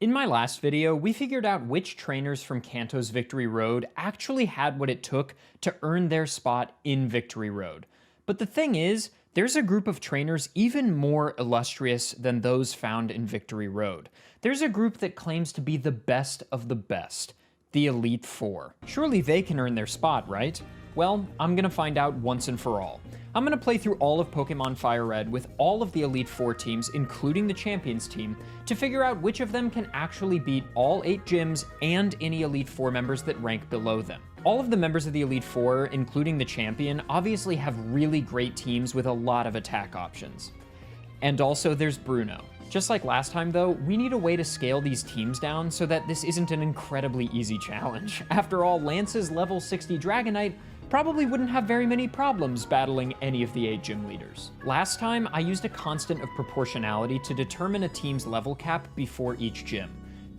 In my last video, we figured out which trainers from Kanto's Victory Road actually had what it took to earn their spot in Victory Road. But the thing is, there's a group of trainers even more illustrious than those found in Victory Road. There's a group that claims to be the best of the best, the Elite Four. Surely they can earn their spot, right? Well, I'm gonna find out once and for all. I'm gonna play through all of Pokemon Fire Red with all of the Elite Four teams, including the Champions team, to figure out which of them can actually beat all 8 gyms and any Elite Four members that rank below them. All of the members of the Elite Four, including the Champion, obviously have really great teams with a lot of attack options. And also there's Bruno. Just like last time though, we need a way to scale these teams down so that this isn't an incredibly easy challenge. After all, Lance's level 60 Dragonite probably wouldn't have very many problems battling any of the 8 gym leaders. Last time, I used a constant of proportionality to determine a team's level cap before each gym.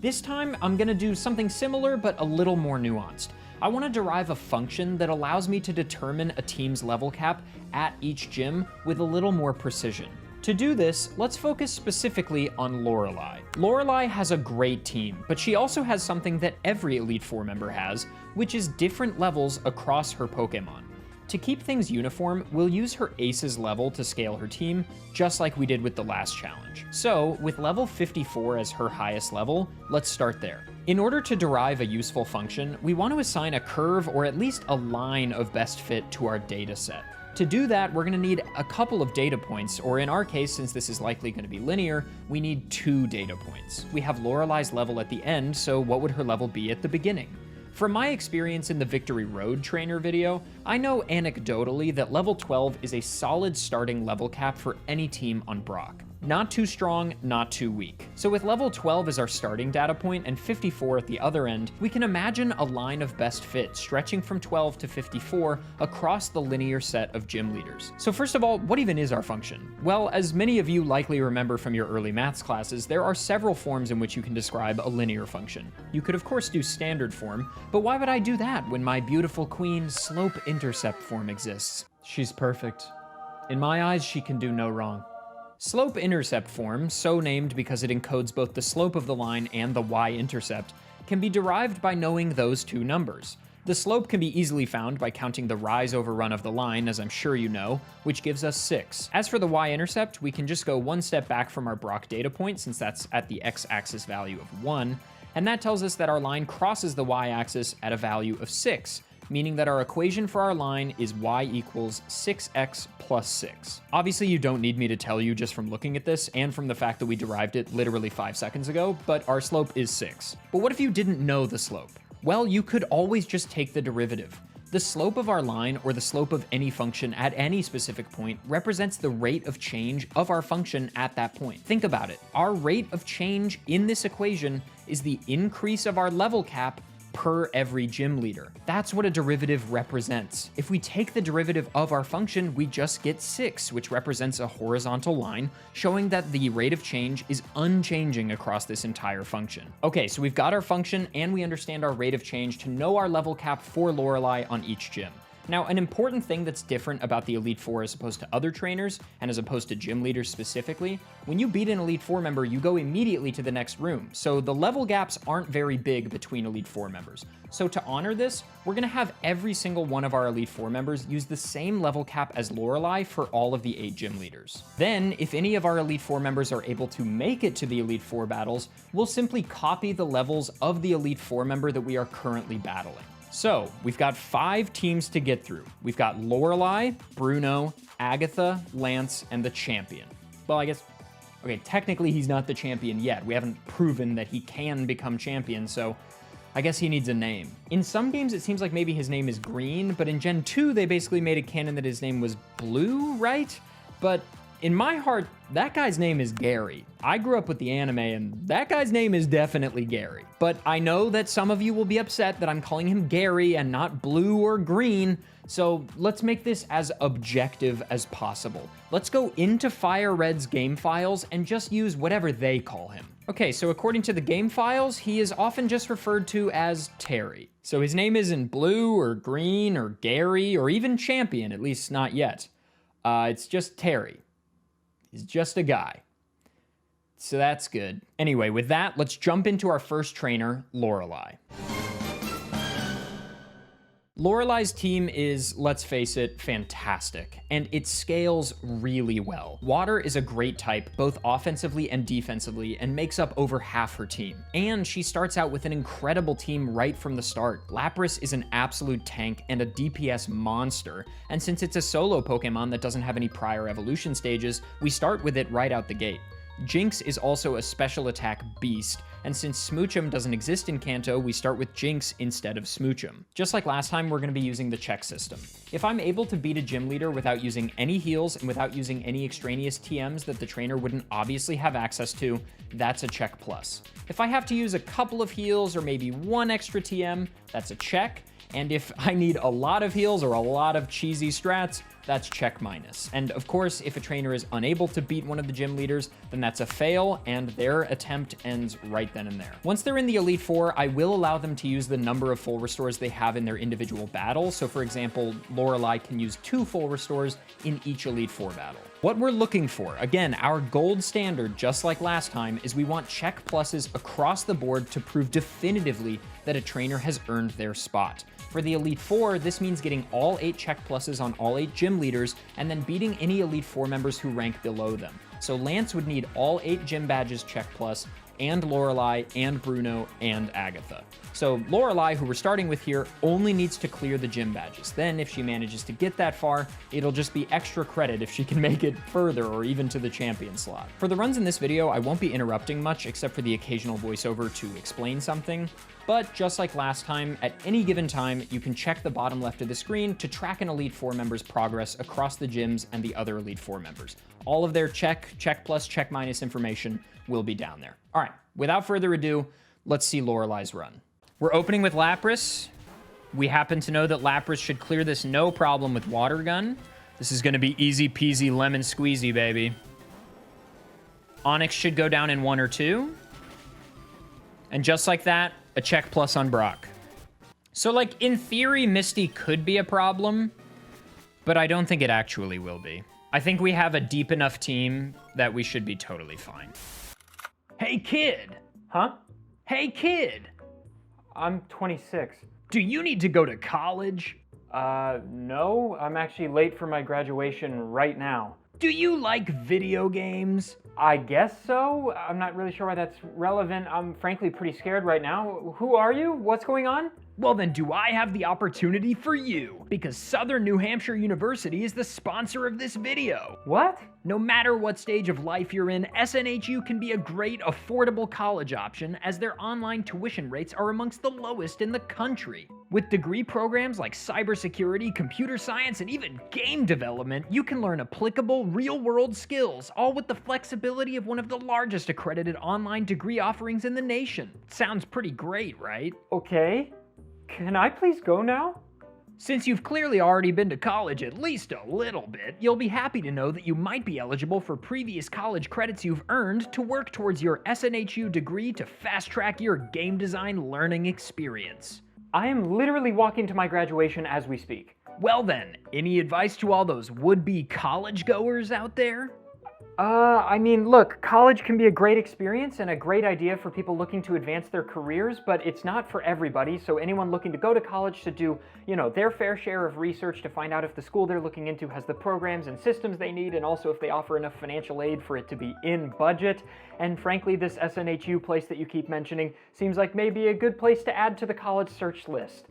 This time, I'm gonna do something similar but a little more nuanced. I want to derive a function that allows me to determine a team's level cap at each gym with a little more precision. To do this, let's focus specifically on Lorelei. Lorelei has a great team, but she also has something that every Elite Four member has, which is different levels across her Pokemon. To keep things uniform, we'll use her Ace's level to scale her team, just like we did with the last challenge. So, with level 54 as her highest level, let's start there. In order to derive a useful function, we want to assign a curve or at least a line of best fit to our data set. To do that, we're going to need a couple of data points, or in our case, since this is likely going to be linear, we need 2 data points. We have Lorelei's level at the end, so what would her level be at the beginning? From my experience in the Victory Road trainer video, I know anecdotally that level 12 is a solid starting level cap for any team on Brock. Not too strong, not too weak. So with level 12 as our starting data point and 54 at the other end, we can imagine a line of best fit stretching from 12 to 54 across the linear set of gym leaders. So first of all, what even is our function? Well, as many of you likely remember from your early maths classes, there are several forms in which you can describe a linear function. You could of course do standard form, but why would I do that when my beautiful queen slope-intercept form exists? She's perfect. In my eyes, she can do no wrong. Slope-intercept form, so named because it encodes both the slope of the line and the y-intercept, can be derived by knowing those 2 numbers. The slope can be easily found by counting the rise over run of the line, as I'm sure you know, which gives us 6. As for the y-intercept, we can just go one step back from our Brock data point, since that's at the x-axis value of 1, and that tells us that our line crosses the y-axis at a value of 6, meaning that our equation for our line is y equals 6x plus 6. Obviously, you don't need me to tell you just from looking at this and from the fact that we derived it literally 5 seconds ago, but our slope is 6. But what if you didn't know the slope? Well, you could always just take the derivative. The slope of our line, or the slope of any function at any specific point, represents the rate of change of our function at that point. Think about it. Our rate of change in this equation is the increase of our level cap per every gym leader. That's what a derivative represents. If we take the derivative of our function, we just get 6, which represents a horizontal line, showing that the rate of change is unchanging across this entire function. Okay, so we've got our function and we understand our rate of change to know our level cap for Lorelei on each gym. Now, an important thing that's different about the Elite Four as opposed to other trainers, and as opposed to gym leaders specifically, when you beat an Elite Four member, you go immediately to the next room, so the level gaps aren't very big between Elite Four members. So to honor this, we're gonna have every single one of our Elite Four members use the same level cap as Lorelei for all of the 8 gym leaders. Then, if any of our Elite Four members are able to make it to the Elite Four battles, we'll simply copy the levels of the Elite Four member that we are currently battling. So, we've got 5 teams to get through. We've got Lorelei, Bruno, Agatha, Lance, and the Champion. Well, I guess, okay, technically he's not the champion yet. We haven't proven that he can become champion, so I guess he needs a name. In some games, it seems like maybe his name is Green, but in Gen 2, they basically made a canon that his name was Blue, right? But in my heart, that guy's name is Gary. I grew up with the anime, and that guy's name is definitely Gary. But I know that some of you will be upset that I'm calling him Gary and not Blue or Green, so let's make this as objective as possible. Let's go into Fire Red's game files and just use whatever they call him. Okay, so according to the game files, he is often just referred to as Terry. So his name isn't Blue or Green or Gary or even Champion, at least not yet. It's just Terry. He's just a guy. So that's good. Anyway, with that, let's jump into our first trainer, Lorelei. Lorelai's team is, let's face it, fantastic, and it scales really well. Water is a great type, both offensively and defensively, and makes up over half her team. And she starts out with an incredible team right from the start. Lapras is an absolute tank and a DPS monster, and since it's a solo Pokemon that doesn't have any prior evolution stages, we start with it right out the gate. Jinx is also a special attack beast, and since Smoochum doesn't exist in Kanto, we start with Jinx instead of Smoochum. Just like last time, we're going to be using the check system. If I'm able to beat a gym leader without using any heals and without using any extraneous TMs that the trainer wouldn't obviously have access to, that's a check plus. If I have to use a couple of heals or maybe one extra TM, that's a check. And if I need a lot of heals or a lot of cheesy strats, that's check minus. And of course, if a trainer is unable to beat one of the gym leaders, then that's a fail, and their attempt ends right then and there. Once they're in the Elite Four, I will allow them to use the number of full restores they have in their individual battle. So for example, Lorelei can use 2 full restores in each Elite Four battle. What we're looking for, again, our gold standard, just like last time, is we want check pluses across the board to prove definitively that a trainer has earned their spot. For the Elite Four, this means getting all 8 check pluses on all 8 gym leaders, and then beating any Elite Four members who rank below them. So Lance would need all 8 gym badges check plus, and Lorelei, and Bruno, and Agatha. So Lorelei, who we're starting with here, only needs to clear the gym badges. Then if she manages to get that far, it'll just be extra credit if she can make it further or even to the champion slot. For the runs in this video, I won't be interrupting much except for the occasional voiceover to explain something. But just like last time, at any given time, you can check the bottom left of the screen to track an Elite Four member's progress across the gyms and the other Elite Four members. All of their check plus, check minus information will be down there. All right, without further ado, let's see Lorelei's run. We're opening with Lapras. We happen to know that Lapras should clear this no problem with Water Gun. This is gonna be easy peasy lemon squeezy, baby. Onyx should go down in 1 or 2. And just like that, a check plus on Brock. So like in theory, Misty could be a problem, but I don't think it actually will be. I think we have a deep enough team that we should be totally fine. Hey kid. Huh? Hey kid. I'm 26. Do you need to go to college? No. I'm actually late for my graduation right now. Do you like video games? I guess so. I'm not really sure why that's relevant. I'm frankly pretty scared right now. Who are you? What's going on? Well then, do I have the opportunity for you? Because Southern New Hampshire University is the sponsor of this video. What? No matter what stage of life you're in, SNHU can be a great, affordable college option as their online tuition rates are amongst the lowest in the country. With degree programs like cybersecurity, computer science, and even game development, you can learn applicable, real-world skills, all with the flexibility of one of the largest accredited online degree offerings in the nation. Sounds pretty great, right? Okay. Can I please go now? Since you've clearly already been to college at least a little bit, you'll be happy to know that you might be eligible for previous college credits you've earned to work towards your SNHU degree to fast-track your game design learning experience. I am literally walking to my graduation as we speak. Well then, any advice to all those would-be college-goers out there? I mean, look, college can be a great experience and a great idea for people looking to advance their careers, but it's not for everybody, so anyone looking to go to college should do, their fair share of research to find out if the school they're looking into has the programs and systems they need, and also if they offer enough financial aid for it to be in budget. And frankly, this SNHU place that you keep mentioning seems like maybe a good place to add to the college search list.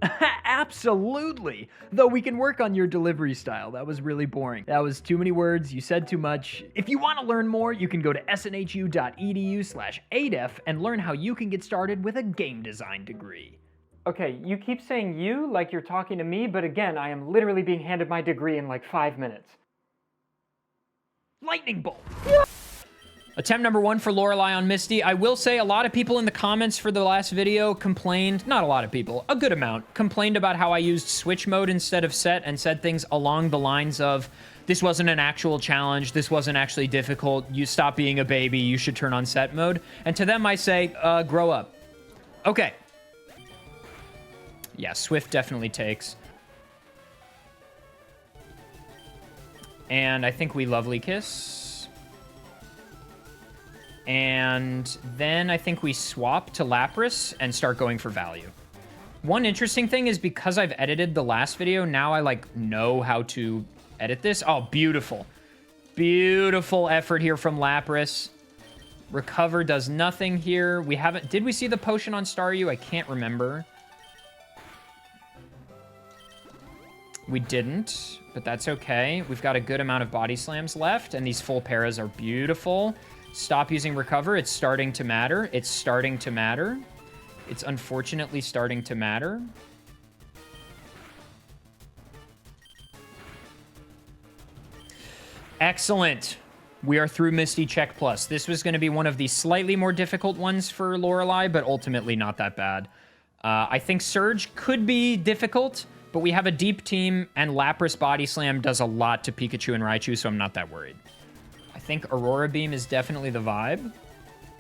Absolutely! Though we can work on your delivery style. That was really boring. That was too many words, you said too much. If you want to learn more, you can go to snhu.edu/ADEF and learn how you can get started with a game design degree. Okay, you keep saying you like you're talking to me, but again, I am literally being handed my degree in like 5 minutes. Lightning bolt! Yeah. Attempt number 1 for Lorelei on Misty. I will say a lot of people in the comments for the last video complained, not a lot of people, a good amount, complained about how I used switch mode instead of set and said things along the lines of, this wasn't an actual challenge, this wasn't actually difficult, you stop being a baby, you should turn on set mode. And to them I say, grow up. Okay. Yeah, Swift definitely takes. And I think we Lovely Kiss. And then I think we swap to Lapras and start going for value. One interesting thing is because I've edited the last video, now I like know how to edit this. Oh, beautiful. Beautiful effort here from Lapras. Recover does nothing here. We haven't... Did we see the potion on Staryu? I can't remember. We didn't, but that's okay. We've got a good amount of body slams left, and these full paras are beautiful. Stop using recover. It's starting to matter. It's starting to matter. It's unfortunately starting to matter. Excellent. We are through Misty Check Plus. This was going to be one of the slightly more difficult ones for Lorelei, but ultimately not that bad. I think Surge could be difficult, but we have a deep team, and Lapras Body Slam does a lot to Pikachu and Raichu, so I'm not that worried. I think Aurora Beam is definitely the vibe.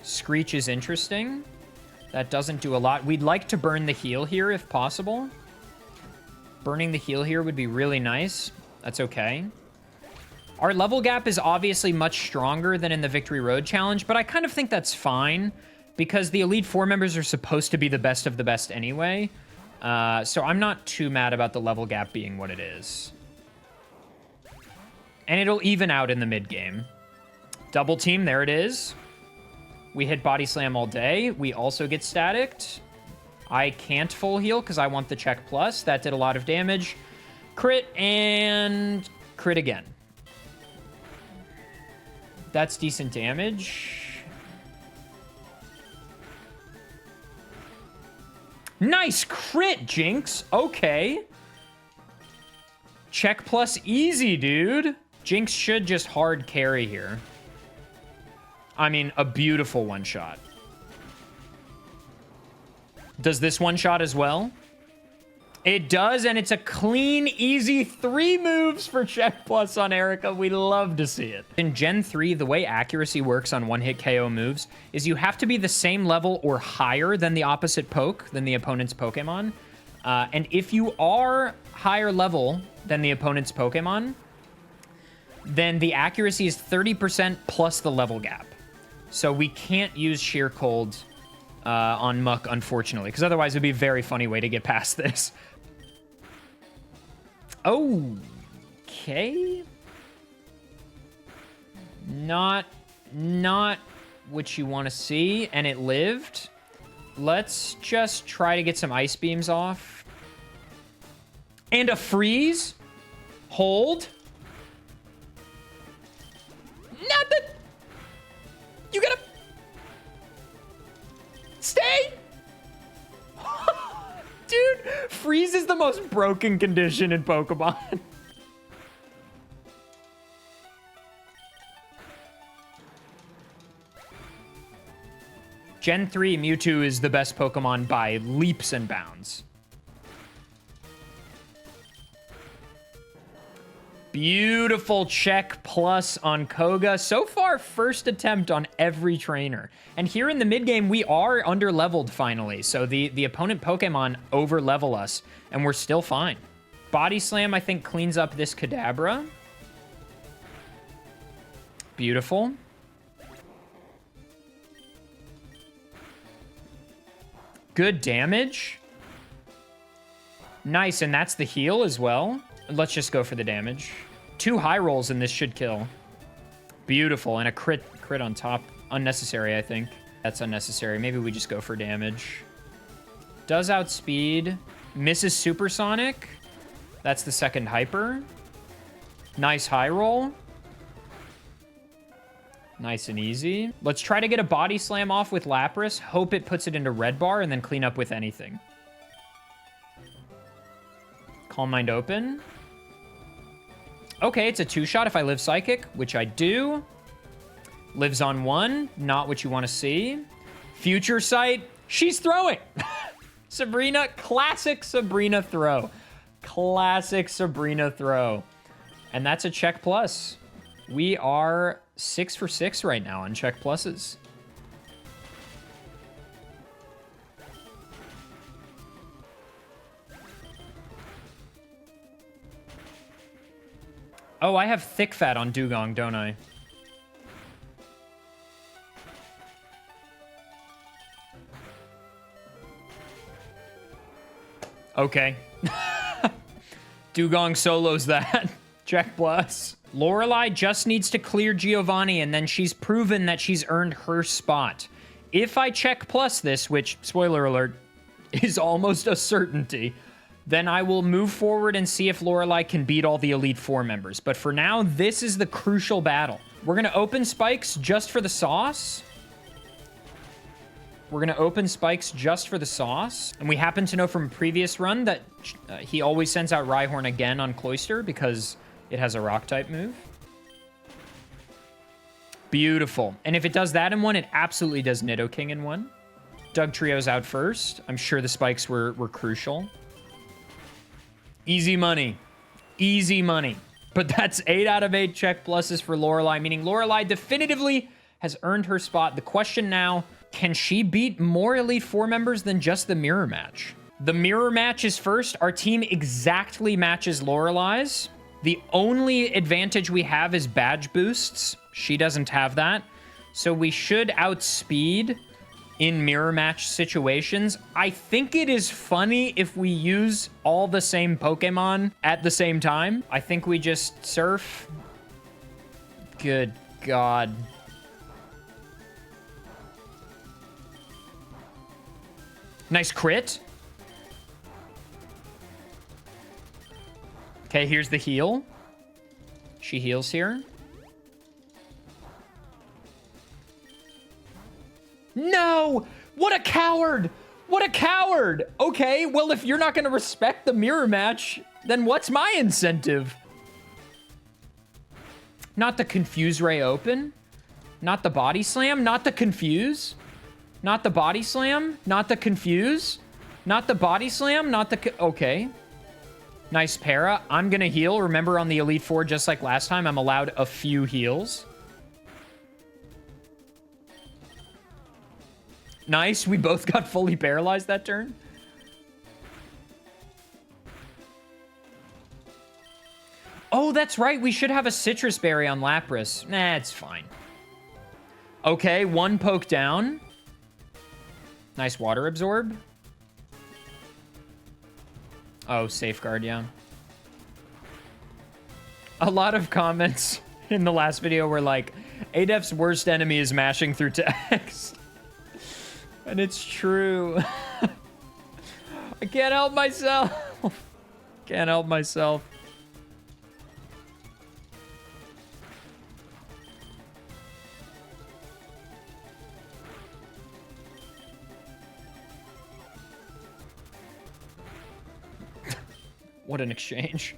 Screech is interesting. That doesn't do a lot. We'd like to burn the heal here if possible. Burning the heal here would be really nice. That's okay. Our level gap is obviously much stronger than in the Victory Road Challenge, but I kind of think that's fine because the Elite Four members are supposed to be the best of the best anyway. So I'm not too mad about the level gap being what it is. And it'll even out in the mid-game. Double team, there it is. We hit Body Slam all day. We also get staticked. I can't full heal because I want the Check Plus. That did a lot of damage. Crit and crit again. That's decent damage. Nice crit, Jinx. Okay. Check Plus easy, dude. Jinx should just hard carry here. I mean, a beautiful one-shot. Does this one-shot as well? It does, and it's a clean, easy 3 moves for Check Plus on Erica. We love to see it. In Gen 3, the way accuracy works on one-hit KO moves is you have to be the same level or higher than the opposite poke, than the opponent's Pokemon. And if you are higher level than the opponent's Pokemon, then the accuracy is 30% plus the level gap. So we can't use Sheer Cold on Muck, unfortunately, because otherwise it would be a very funny way to get past this. Okay. Not what you want to see, and it lived. Let's just try to get some Ice Beams off. And a freeze. Hold. Not that... You gotta... Stay! Dude, freeze is the most broken condition in Pokemon. Gen 3 Mewtwo is the best Pokemon by leaps and bounds. Beautiful Check Plus on Koga. So far, first attempt on every trainer. And here in the mid-game, we are under-leveled finally. So the opponent Pokemon over-level us, and we're still fine. Body Slam, I think, cleans up this Kadabra. Beautiful. Good damage. Nice, and that's the heal as well. Let's just go for the damage. 2 high rolls and this should kill. Beautiful, and a crit on top. Unnecessary, I think. That's unnecessary. Maybe we just go for damage. Does outspeed. Misses Supersonic. That's the second hyper. Nice high roll. Nice and easy. Let's try to get a body slam off with Lapras. Hope it puts it into red bar and then clean up with anything. Calm Mind open. Okay, it's a 2-shot if I live Psychic, which I do. Lives on 1, not what you want to see. Future Sight, she's throwing. Sabrina, classic Sabrina throw. Classic Sabrina throw. And that's a Check Plus. We are 6 for 6 right now on Check Pluses. Oh, I have Thick Fat on Dugong, don't I? Okay. Dugong solos that. Check plus. Lorelai just needs to clear Giovanni, and then she's proven that she's earned her spot. If I check plus this, which, spoiler alert, is almost a certainty, then I will move forward and see if Lorelai can beat all the Elite Four members. But for now, this is the crucial battle. We're going to open spikes just for the sauce. We're going to open spikes just for the sauce. And we happen to know from a previous run that he always sends out Rhyhorn again on Cloister because it has a rock-type move. Beautiful. And if it does that in one, it absolutely does Nidoking in one. Dugtrio's out first. I'm sure the spikes were crucial. Easy money. Easy money. But that's 8 out of 8 check pluses for Lorelai, meaning Lorelai definitively has earned her spot. The question now, can she beat more Elite Four members than just the mirror match? The mirror match is first. Our team exactly matches Lorelai's. The only advantage we have is badge boosts. She doesn't have that. So we should outspeed in mirror match situations. I think it is funny if we use all the same Pokemon at the same time. I think we just surf. Good God. Nice crit. Okay, here's the heal. She heals here. No! What a coward! What a coward! Okay, well, if you're not going to respect the mirror match, then what's my incentive? Not the Confuse Ray open? Not the Body Slam? Not the Confuse? Not the Body Slam? Not the Confuse? Not the Body Slam? Not the... Okay. Nice para. I'm going to heal. Remember on the Elite Four, just like last time, I'm allowed a few heals. Nice. We both got fully paralyzed that turn. Oh, that's right. We should have a Citrus Berry on Lapras. Nah, it's fine. Okay, one poke down. Nice Water Absorb. Oh, Safeguard, yeah. A lot of comments in the last video were like, Adef's worst enemy is mashing through text. And it's true. I can't help myself. Can't help myself. What an exchange.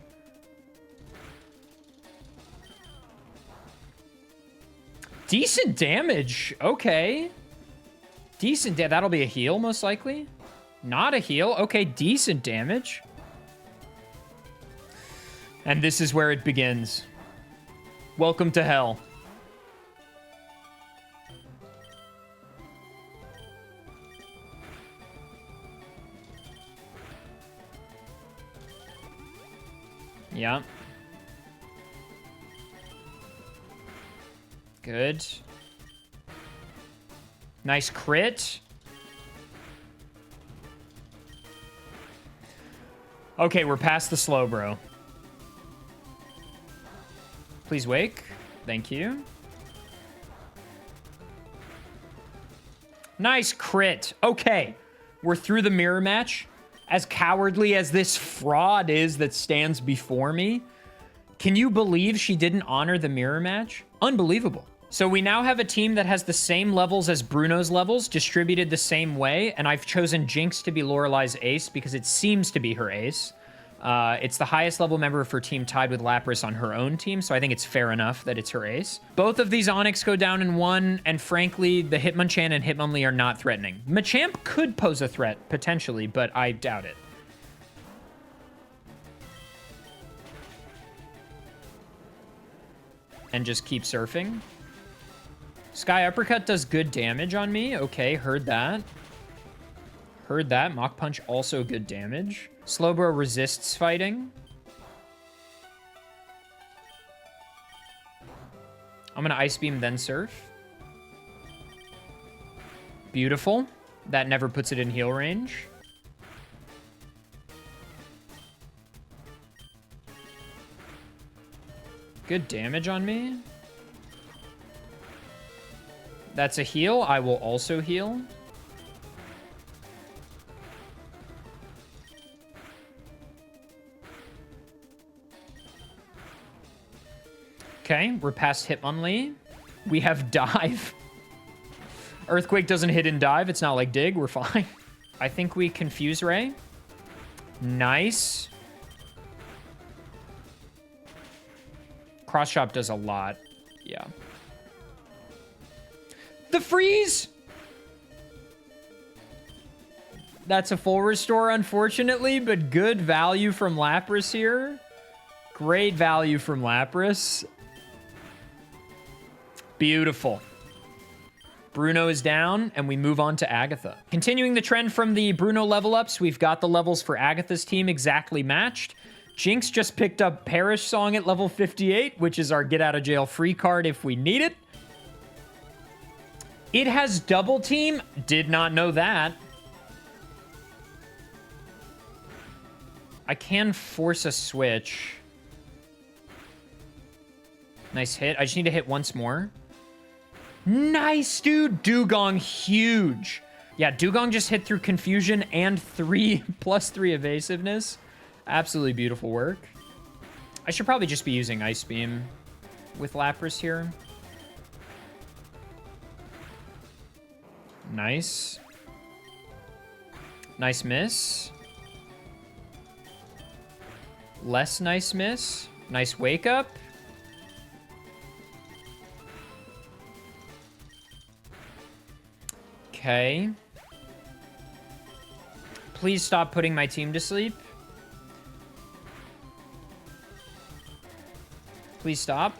Decent damage. Okay. Decent damage. That'll be a heal, most likely. Not a heal. Okay, decent damage. And this is where it begins. Welcome to hell. Yeah. Good. Nice crit. Okay, we're past the slow, bro. Please wake. Thank you. Nice crit. Okay, we're through the mirror match. As cowardly as this fraud is that stands before me, can you believe she didn't honor the mirror match? Unbelievable. So we now have a team that has the same levels as Bruno's levels, distributed the same way, and I've chosen Jinx to be Lorelai's ace because it seems to be her ace. It's the highest level member of her team tied with Lapras on her own team, so I think it's fair enough that it's her ace. Both of these Onix go down in one, and frankly, the Hitmonchan and Hitmonlee are not threatening. Machamp could pose a threat, potentially, but I doubt it. And just keep surfing. Sky Uppercut does good damage on me. Okay, heard that. Heard that. Mach Punch also good damage. Slowbro resists fighting. I'm going to Ice Beam, then Surf. Beautiful. That never puts it in heal range. Good damage on me. That's a heal. I will also heal. Okay, we're past Hitmonlee. We have dive. Earthquake doesn't hit and dive. It's not like dig. We're fine. I think we confuse Ray. Nice. Cross chop does a lot. Yeah. The freeze! That's a full restore, unfortunately, but good value from Lapras here. Great value from Lapras. Beautiful. Bruno is down, and we move on to Agatha. Continuing the trend from the Bruno level ups, we've got the levels for Agatha's team exactly matched. Jinx just picked up Perish Song at level 58, which is our get out of jail free card if we need it. It has double team. Did not know that. I can force a switch. Nice hit. I just need to hit once more. Nice, dude. Dugong, huge. Yeah, Dugong just hit through confusion and +3 evasiveness. Absolutely beautiful work. I should probably just be using Ice Beam with Lapras here. Nice. Nice miss. Less nice miss. Nice wake up. Okay. Please stop putting my team to sleep. Please stop.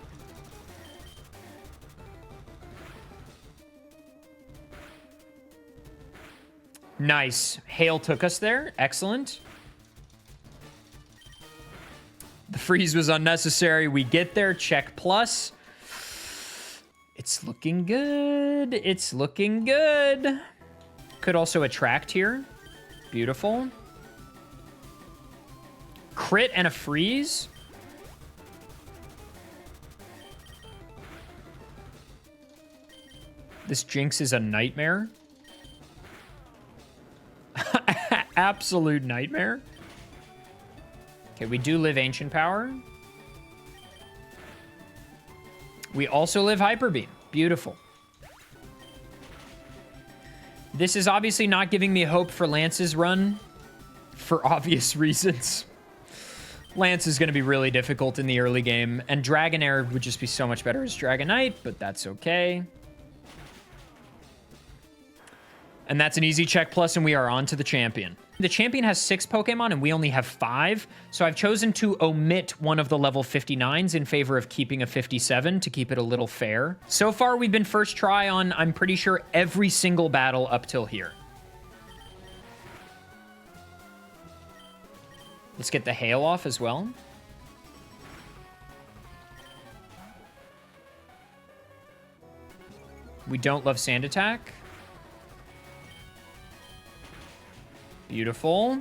Nice. Hail took us there. Excellent. The freeze was unnecessary. We get there. Check plus. It's looking good. It's looking good. Could also attract here. Beautiful. Crit and a freeze. This Jinx is a nightmare. Absolute nightmare. Okay, we do live Ancient Power. We also live Hyper Beam. Beautiful. This is obviously not giving me hope for Lance's run for obvious reasons. Lance is going to be really difficult in the early game, and Dragonair would just be so much better as Dragonite, but that's okay. And that's an easy check plus, and we are on to the champion. The champion has 6 Pokemon, and we only have 5, so I've chosen to omit one of the level 59s in favor of keeping a 57 to keep it a little fair. So far, we've been first try on, I'm pretty sure, every single battle up till here. Let's get the hail off as well. We don't love Sand Attack. Beautiful.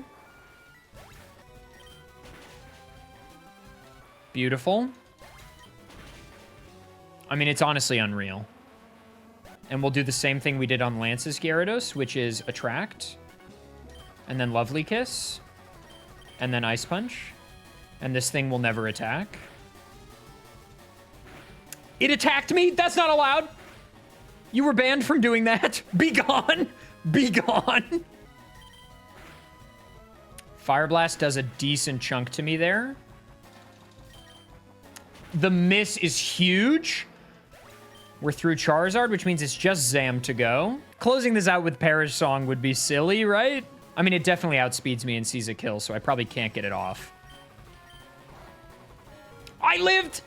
Beautiful. I mean, it's honestly unreal. And we'll do the same thing we did on Lance's Gyarados, which is Attract. And then Lovely Kiss. And then Ice Punch. And this thing will never attack. It attacked me? That's not allowed. You were banned from doing that. Be gone. Be gone. Fire Blast does a decent chunk to me there. The miss is huge. We're through Charizard, which means it's just Zam to go. Closing this out with Perish Song would be silly, right? I mean, it definitely outspeeds me and sees a kill, so I probably can't get it off. I lived!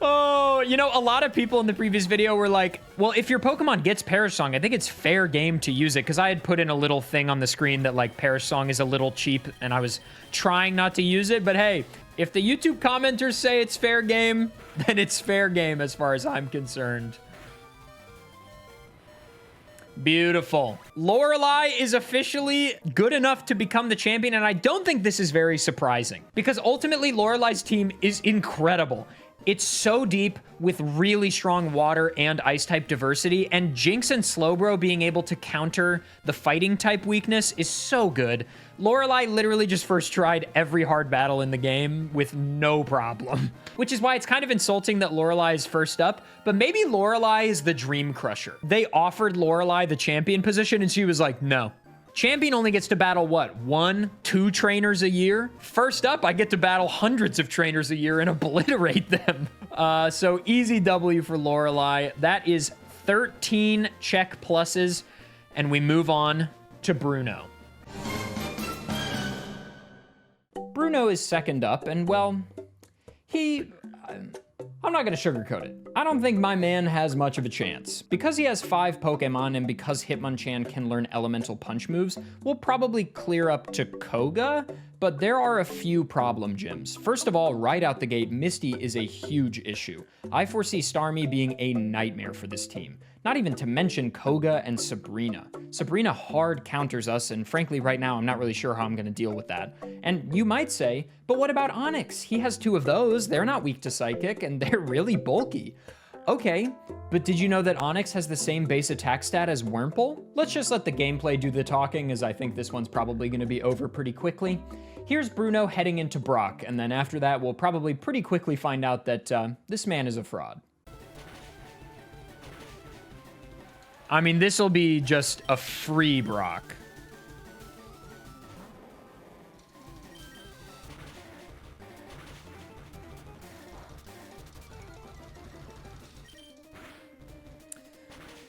Oh, you know, a lot of people in the previous video were like, well, if your Pokemon gets Perish Song, I think it's fair game to use it, because I had put in a little thing on the screen that, like, Perish Song is a little cheap, and I was trying not to use it, but hey, if the YouTube commenters say it's fair game, then it's fair game as far as I'm concerned. Beautiful. Lorelei is officially good enough to become the champion, and I don't think this is very surprising because ultimately Lorelei's team is incredible. It's so deep with really strong water and ice type diversity, and Jinx and Slowbro being able to counter the fighting type weakness is so good. Lorelei literally just first tried every hard battle in the game with no problem, which is why it's kind of insulting that Lorelei is first up, but maybe Lorelei is the dream crusher. They offered Lorelei the champion position and she was like, no. Champion only gets to battle, what, 1, 2 trainers a year? First up, I get to battle hundreds of trainers a year and obliterate them. So easy W for Lorelei. That is 13 check pluses, and we move on to Bruno. Bruno is second up, and well, I'm not gonna sugarcoat it. I don't think my man has much of a chance. Because he has 5 Pokemon and because Hitmonchan can learn elemental punch moves, we'll probably clear up to Koga, but there are a few problem gyms. First of all, right out the gate, Misty is a huge issue. I foresee Starmie being a nightmare for this team. Not even to mention Koga and Sabrina. Sabrina hard counters us, and frankly, right now, I'm not really sure how I'm gonna deal with that. And you might say, but what about Onyx? He has 2 of those. They're not weak to Psychic, and they're really bulky. Okay, but did you know that Onyx has the same base attack stat as Wurmple? Let's just let the gameplay do the talking, as I think this one's probably gonna be over pretty quickly. Here's Bruno heading into Brock, and then after that, we'll probably pretty quickly find out that this man is a fraud. I mean, this will be just a free Brock.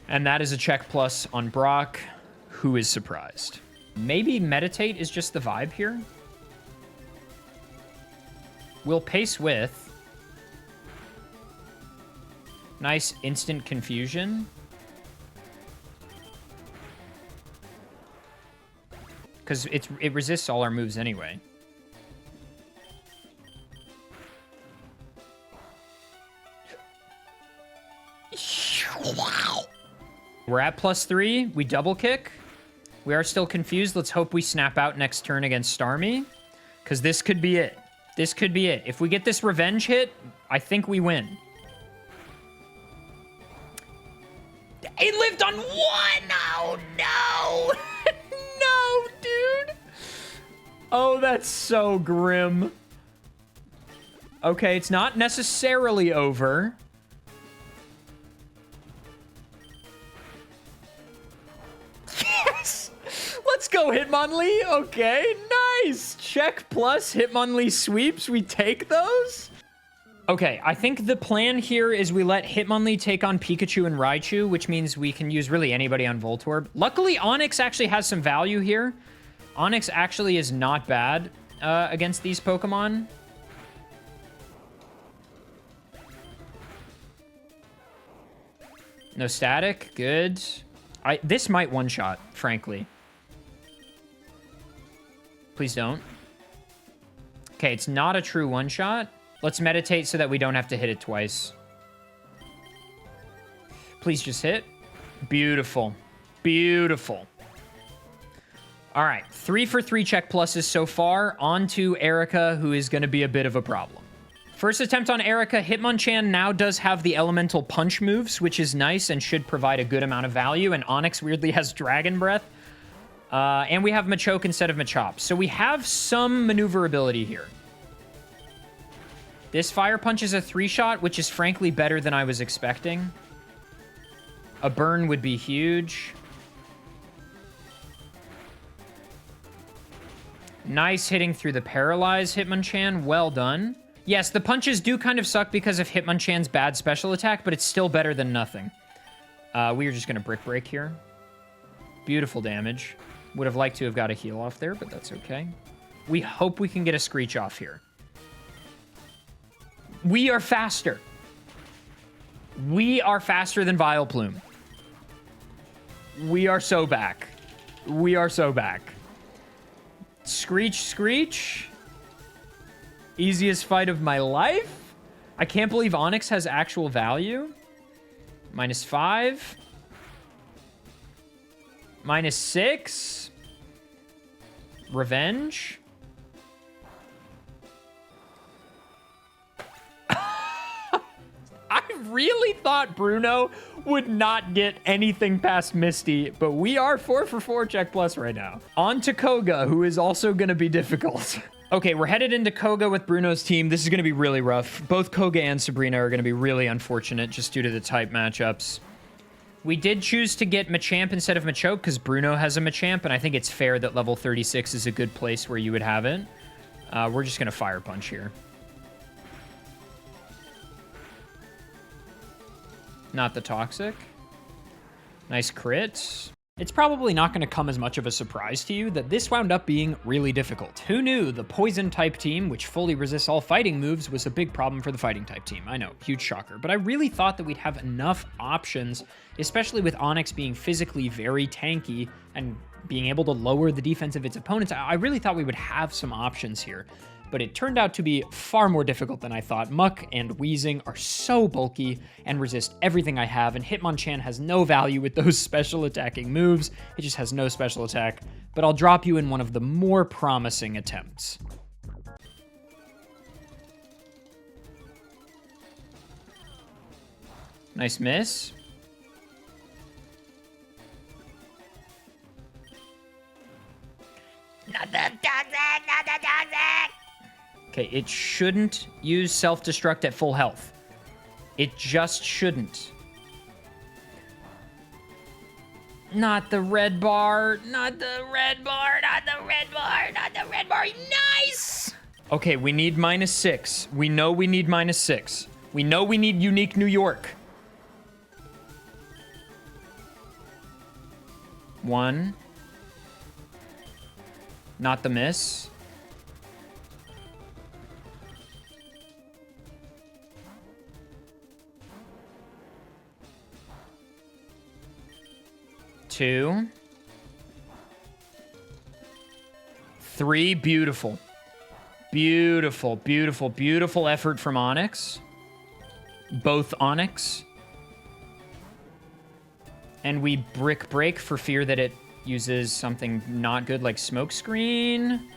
And that is a check plus on Brock. Who is surprised? Maybe Meditate is just the vibe here. We'll pace with. Nice instant confusion. Because it resists all our moves anyway. We're at +3. We double kick. We are still confused. Let's hope we snap out next turn against Starmie. Because this could be it. This could be it. If we get this revenge hit, I think we win. It lived on 1! Oh, no! No, dude! Oh, that's so grim. Okay, it's not necessarily over. Yes! Let's go, Hitmonlee. Okay, nice. Check plus Hitmonlee sweeps. We take those. Okay, I think the plan here is we let Hitmonlee take on Pikachu and Raichu, which means we can use really anybody on Voltorb. Luckily, Onix actually has some value here. Onix actually is not bad against these Pokemon. No static, good. This might one-shot, frankly. Please don't. Okay, it's not a true one-shot. Let's meditate so that we don't have to hit it twice. Please just hit. Beautiful. Beautiful. All right, 3 for 3 check pluses so far. On to Erica, who is going to be a bit of a problem. First attempt on Erica. Hitmonchan now does have the elemental punch moves, which is nice and should provide a good amount of value. And Onix weirdly has Dragon Breath. And we have Machoke instead of Machop. So we have some maneuverability here. This Fire Punch is a 3-shot, which is frankly better than I was expecting. A burn would be huge. Nice hitting through the Paralyze, Hitmonchan. Well done. Yes, the punches do kind of suck because of Hitmonchan's bad special attack, but it's still better than nothing. We are just going to Brick Break here. Beautiful damage. Would have liked to have got a heal off there, but that's okay. We hope we can get a Screech off here. We are faster. We are faster than Vileplume. We are so back. We are so back. Screech, Screech. Easiest fight of my life. I can't believe Onix has actual value. -5. -6. Revenge. I really thought Bruno would not get anything past Misty, but we are 4 for 4 check plus right now. On to Koga, who is also going to be difficult. Okay, we're headed into Koga with Bruno's team. This is going to be really rough. Both Koga and Sabrina are going to be really unfortunate just due to the type matchups. We did choose to get Machamp instead of Machoke because Bruno has a Machamp, and I think it's fair that level 36 is a good place where you would have it. We're just going to Fire Punch here. Not the Toxic. Nice crit. It's probably not going to come as much of a surprise to you that this wound up being really difficult. Who knew the Poison type team, which fully resists all fighting moves, was a big problem for the Fighting type team? I know, huge shocker. But I really thought that we'd have enough options, especially with Onyx being physically very tanky and being able to lower the defense of its opponents. I really thought we would have some options here. But it turned out to be far more difficult than I thought. Muck and Weezing are so bulky and resist everything I have, and Hitmonchan has no value with those special attacking moves. It just has no special attack, but I'll drop you in one of the more promising attempts. Nice miss. Not the toxic, not the toxic! Okay, it shouldn't use self-destruct at full health. It just shouldn't. Not the red bar, not the red bar, not the red bar, not the red bar. Nice! Okay, we need -6. We know we need -6. We know we need unique New York. 1. Not the miss. 2. 3. Beautiful. Beautiful, beautiful, beautiful effort from Onyx. Both Onyx. And we Brick Break for fear that it uses something not good like Smoke Screen.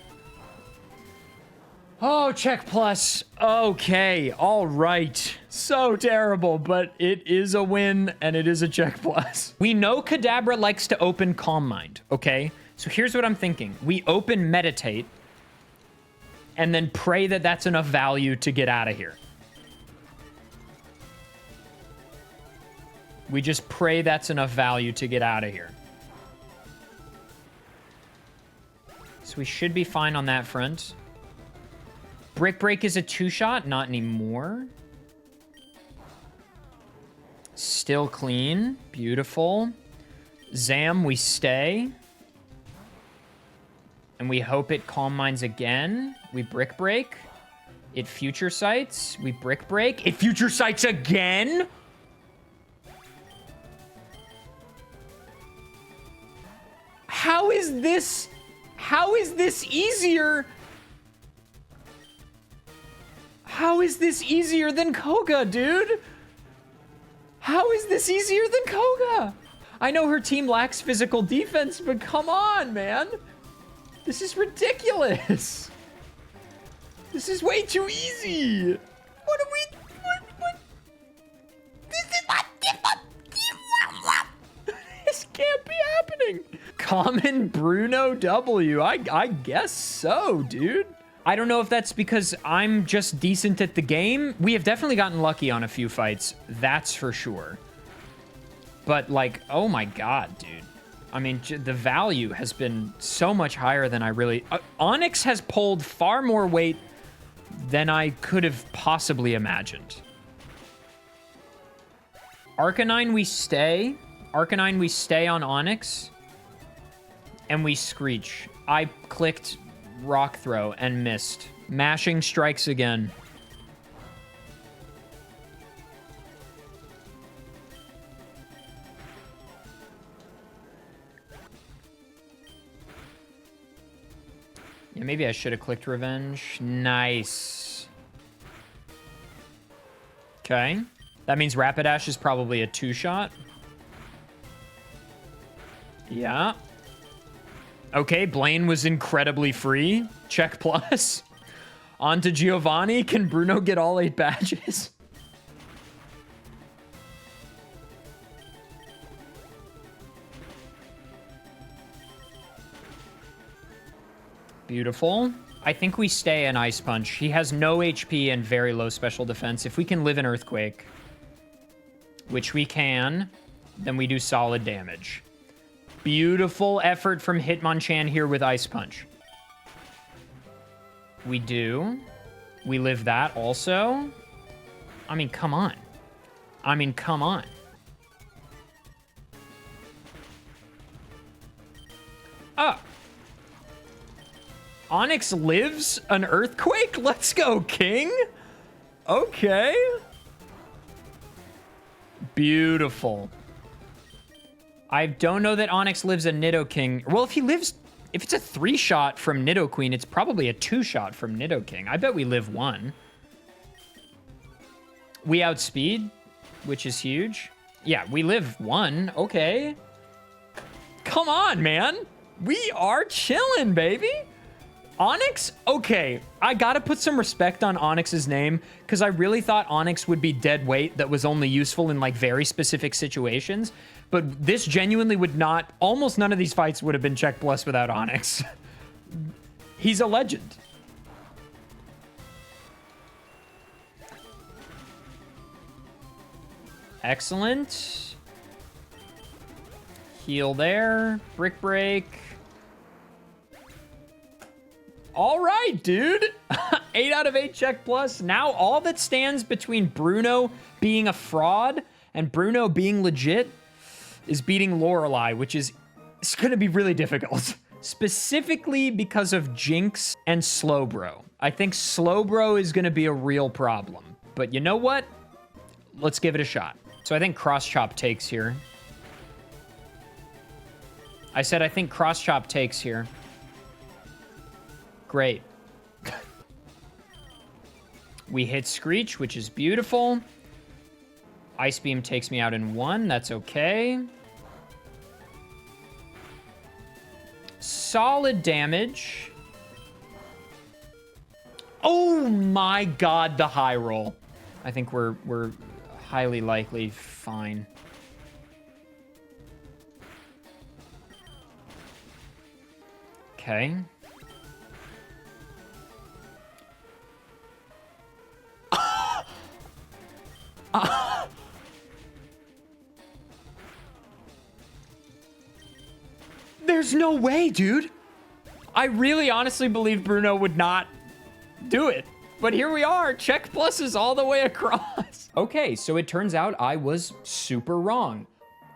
Oh, check plus. Okay, all right. So terrible, but it is a win, and it is a check plus. We know Kadabra likes to open Calm Mind, okay? So here's what I'm thinking. We open Meditate, and then pray that that's enough value to get out of here. We just pray that's enough value to get out of here. So we should be fine on that front. Brick Break is a 2-shot, not anymore. Still clean, beautiful. Zam, we stay. And we hope it Calm Minds again. We Brick Break. It Future Sights, we Brick Break. It Future Sights again? How is this easier? How is this easier than Koga, dude? How is this easier than Koga? I know her team lacks physical defense, but come on, man. This is ridiculous. This is way too easy. What are we... What? This is not... This can't be happening. Common Bruno W. I guess so, dude. I don't know if that's because I'm just decent at the game. We have definitely gotten lucky on a few fights. That's for sure. But, like, oh my god, dude. I mean, the value has been so much higher than I really... Onyx has pulled far more weight than I could have possibly imagined. Arcanine, we stay. Arcanine, we stay on Onyx. And we Screech. I clicked Rock Throw and missed. Mashing strikes again. Yeah, maybe I should have clicked Revenge. Nice. Okay. That means Rapidash is probably a 2-shot. Yeah. Okay, Blaine was incredibly free. Check plus. On to Giovanni. Can Bruno get all 8 badges? Beautiful. I think we stay an Ice Punch. He has no HP and very low special defense. If we can live an Earthquake, which we can, then we do solid damage. Beautiful effort from Hitmonchan here with Ice Punch. We do. We live that also. I mean, come on. I mean, come on. Oh. Onyx lives an Earthquake? Let's go, King. Okay. Beautiful. I don't know that Onyx lives a Nidoking. Well, if it's a 3-shot from Nidoqueen, it's probably a 2-shot from Nidoking. I bet we live 1. We outspeed, which is huge. Yeah, we live 1. Okay. Come on, man. We are chilling, baby. Onyx? Okay, I gotta put some respect on Onyx's name, because I really thought Onyx would be dead weight that was only useful in, like, very specific situations. But this genuinely would not... Almost none of these fights would have been check plus without Onyx. He's a legend. Excellent. Heal there. Brick Break. All right, dude. 8 out of 8 check plus. Now all that stands between Bruno being a fraud and Bruno being legit is beating Lorelei, which is it's going to be really difficult. Specifically because of Jinx and Slowbro. I think Slowbro is going to be a real problem. But you know what? Let's give it a shot. So I think Cross Chop takes here. I said I think Cross Chop takes here. Great. We hit Screech, which is beautiful. Ice Beam takes me out in 1. That's okay. Solid damage. Oh my god, the high roll. I think we're highly likely fine. Okay. There's no way, dude. I really honestly believe Bruno would not do it. But here we are, check pluses all the way across. Okay, so it turns out I was super wrong.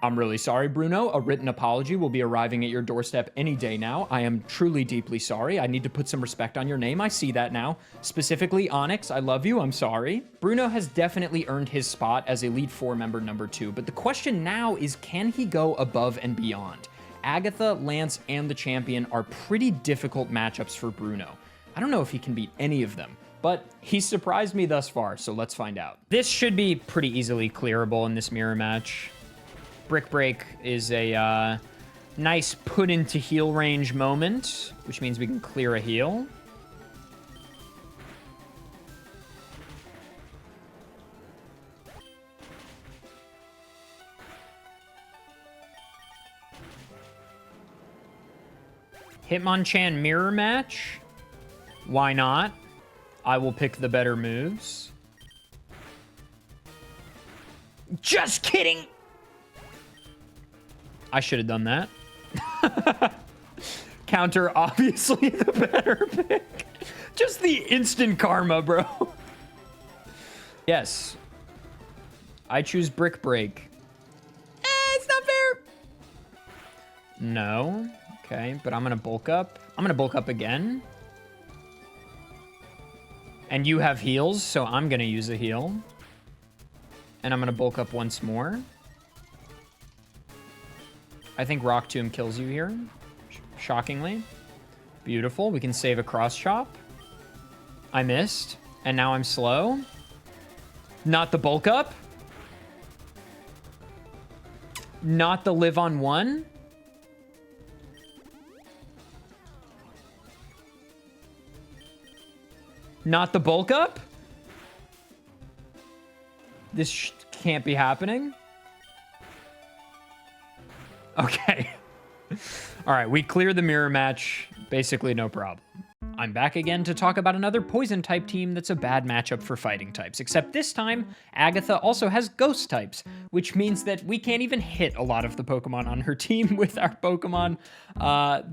I'm really sorry, Bruno. A written apology will be arriving at your doorstep any day now. I am truly deeply sorry. I need to put some respect on your name. I see that now. Specifically, Onyx, I love you. I'm sorry. Bruno has definitely earned his spot as Elite Four member number 2, but the question now is, can he go above and beyond? Agatha, Lance, and the Champion are pretty difficult matchups for Bruno. I don't know if he can beat any of them, but he's surprised me thus far, so let's find out. This should be pretty easily clearable in this mirror match. Brick Break is a nice put into heal range moment, which means we can clear a heal. Hitmonchan mirror match. Why not? I will pick the better moves. Just kidding! I should have done that. Counter, obviously the better pick. Just the instant karma, bro. Yes. I choose Brick Break. It's not fair. No. Okay, but I'm going to bulk up. I'm going to bulk up again. And you have heals, so I'm going to use a heal. And I'm going to bulk up once more. I think Rock Tomb kills you here. Shockingly. Beautiful. We can save a Cross Chop. I missed. And now I'm slow. Not the bulk up. Not the live on 1. Not the bulk up? This can't be happening. Okay. All right, we cleared the mirror match. Basically, no problem. I'm back again to talk about another poison type team that's a bad matchup for fighting types, except this time, Agatha also has ghost types, which means that we can't even hit a lot of the Pokemon on her team with our Pokemon.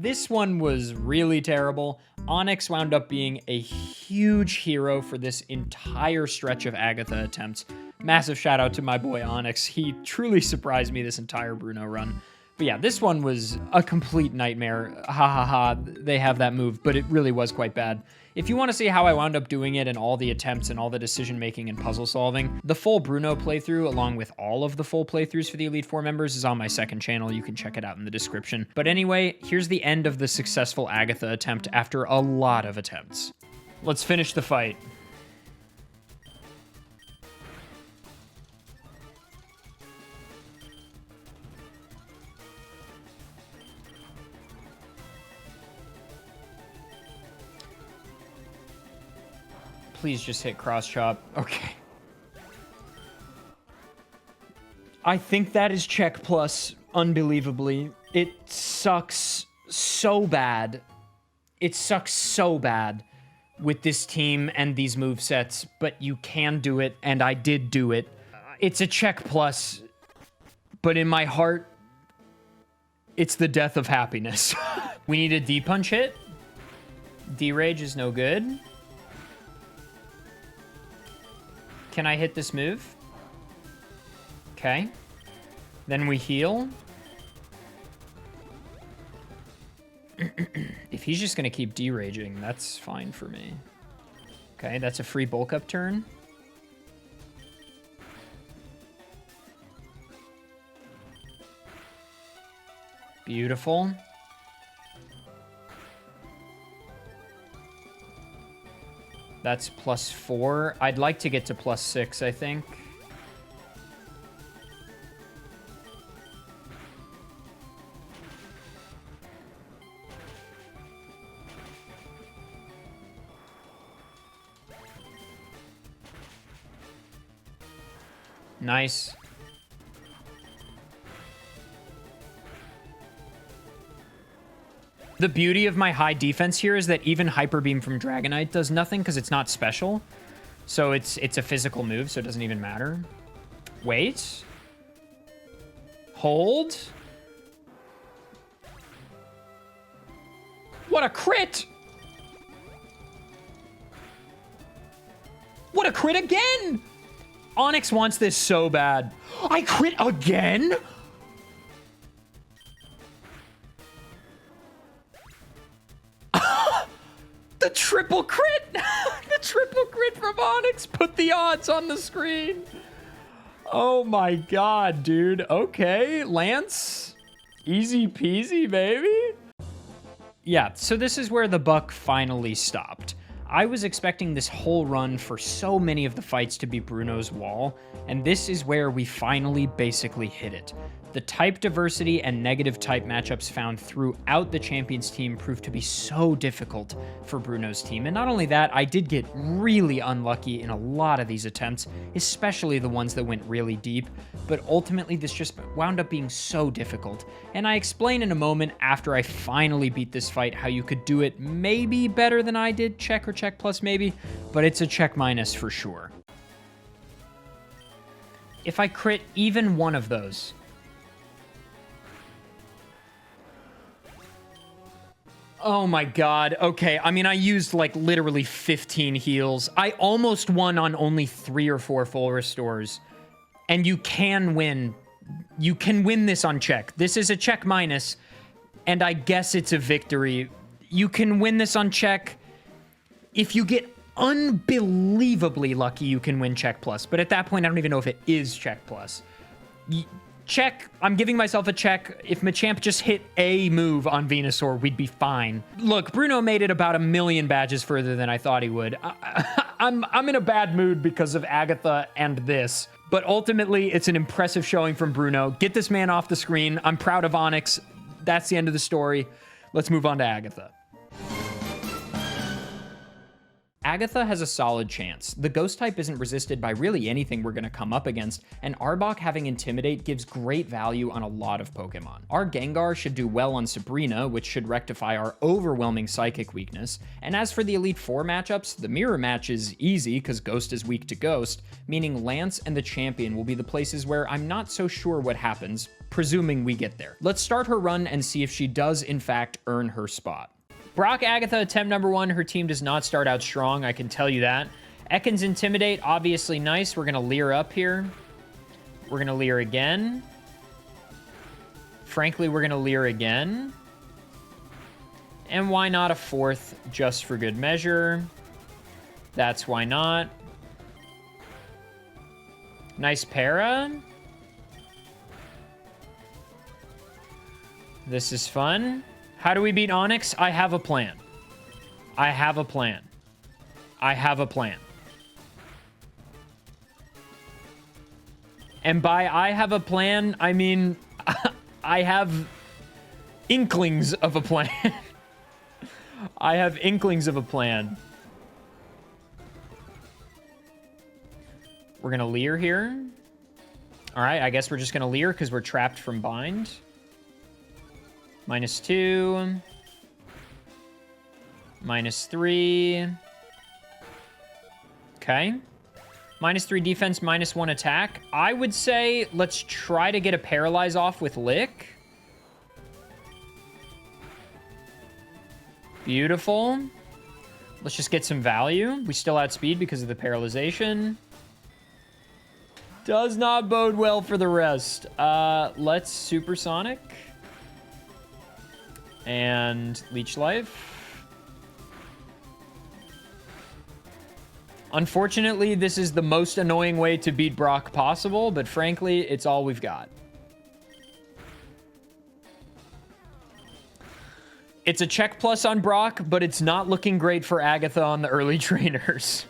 This one was really terrible. Onyx wound up being a huge hero for this entire stretch of Agatha attempts. Massive shout out to my boy Onyx. He truly surprised me this entire Bruno run. But yeah, this one was a complete nightmare. Ha ha ha, they have that move, but it really was quite bad. If you want to see how I wound up doing it and all the attempts and all the decision making and puzzle solving, the full Bruno playthrough, along with all of the full playthroughs for the Elite Four members, is on my second channel. You can check it out in the description. But anyway, here's the end of the successful Agatha attempt after a lot of attempts. Let's finish the fight. Please just hit cross chop. Okay. I think that is check plus, unbelievably. It sucks so bad. It sucks so bad with this team and these movesets, but you can do it, and I did do it. It's a check plus, but in my heart, it's the death of happiness. We need a D-punch hit. D-rage is no good. Can I hit this move? Okay. Then we heal. If he's just going to keep deraging, that's fine for me. Okay, that's a free bulk up turn. Beautiful. That's +4. I'd like to get to +6, I think. Nice. The beauty of my high defense here is that even Hyper Beam from Dragonite does nothing because it's not special. So it's a physical move, so it doesn't even matter. Wait. Hold. What a crit! What a crit again! Onyx wants this so bad. I crit again? The triple crit! The triple crit from Onyx put the odds on the screen. Oh my god, dude. Okay, Lance. Easy peasy, baby. Yeah, so this is where the buck finally stopped. I was expecting this whole run for so many of the fights to be Bruno's wall, and this is where we finally basically hit it. The type diversity and negative type matchups found throughout the Champions team proved to be so difficult for Bruno's team. And not only that, I did get really unlucky in a lot of these attempts, especially the ones that went really deep, but ultimately this just wound up being so difficult. And I explain in a moment after I finally beat this fight how you could do it maybe better than I did, check or check plus maybe, but it's a check minus for sure. If I crit even one of those, oh my god, okay, I mean, I used like literally 15 heals. I almost won on only 3 or 4 full restores. And you can win. You can win this on check. This is a check minus, and I guess it's a victory. You can win this on check. If you get unbelievably lucky, you can win check plus. But at that point, I don't even know if it is check plus. Check. I'm giving myself a check. If Machamp just hit a move on Venusaur, we'd be fine. Look, Bruno made it about 1 million badges further than I thought he would. I'm in a bad mood because of Agatha and this. But ultimately, it's an impressive showing from Bruno. Get this man off the screen. I'm proud of Onyx. That's the end of the story. Let's move on to Agatha. Agatha has a solid chance. The ghost type isn't resisted by really anything we're going to come up against, and Arbok having Intimidate gives great value on a lot of Pokemon. Our Gengar should do well on Sabrina, which should rectify our overwhelming Psychic weakness, and as for the Elite Four matchups, the Mirror match is easy because Ghost is weak to Ghost, meaning Lance and the Champion will be the places where I'm not so sure what happens, presuming we get there. Let's start her run and see if she does in fact earn her spot. Brock Agatha, attempt number 1. Her team does not start out strong, I can tell you that. Ekans Intimidate, obviously nice. We're going to Leer up here. We're going to Leer again. Frankly, we're going to Leer again. And why not a 4th just for good measure? That's why not. Nice para. This is fun. How do we beat Onyx? I have a plan. I have a plan. I have a plan. And by I have a plan, I mean I have inklings of a plan. I have inklings of a plan. We're going to Leer here. All right, I guess we're just going to Leer because we're trapped from Bind. -2. -3. Okay. -3 defense, -1 attack. I would say let's try to get a Paralyze off with Lick. Beautiful. Let's just get some value. We still outspeed because of the Paralyzation. Does not bode well for the rest. Let's Supersonic. And Leech Life. Unfortunately, this is the most annoying way to beat Brock possible, but frankly, it's all we've got. It's a check plus on Brock, but it's not looking great for Agatha on the early trainers.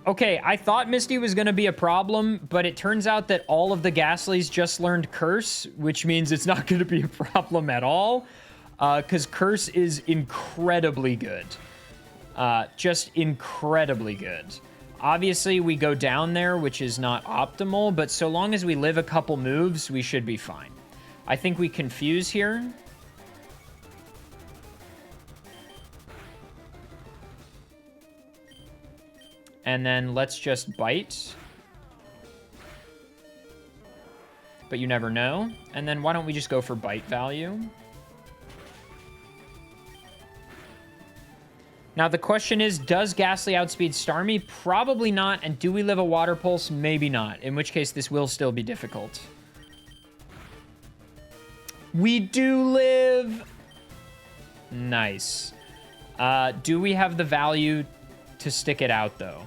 Okay, I thought Misty was going to be a problem, but it turns out that all of the Ghastlies just learned Curse, which means it's not going to be a problem at all. Because Curse is incredibly good. Just incredibly good. Obviously, we go down there, which is not optimal, but so long as we live a couple moves, we should be fine. I think we Confuse here. And then let's just Bite. But you never know. And then why don't we just go for Bite value? Now, the question is, does Ghastly outspeed Starmie? Probably not. And do we live a Water Pulse? Maybe not. In which case, this will still be difficult. We do live. Nice. Do we have the value to stick it out, though?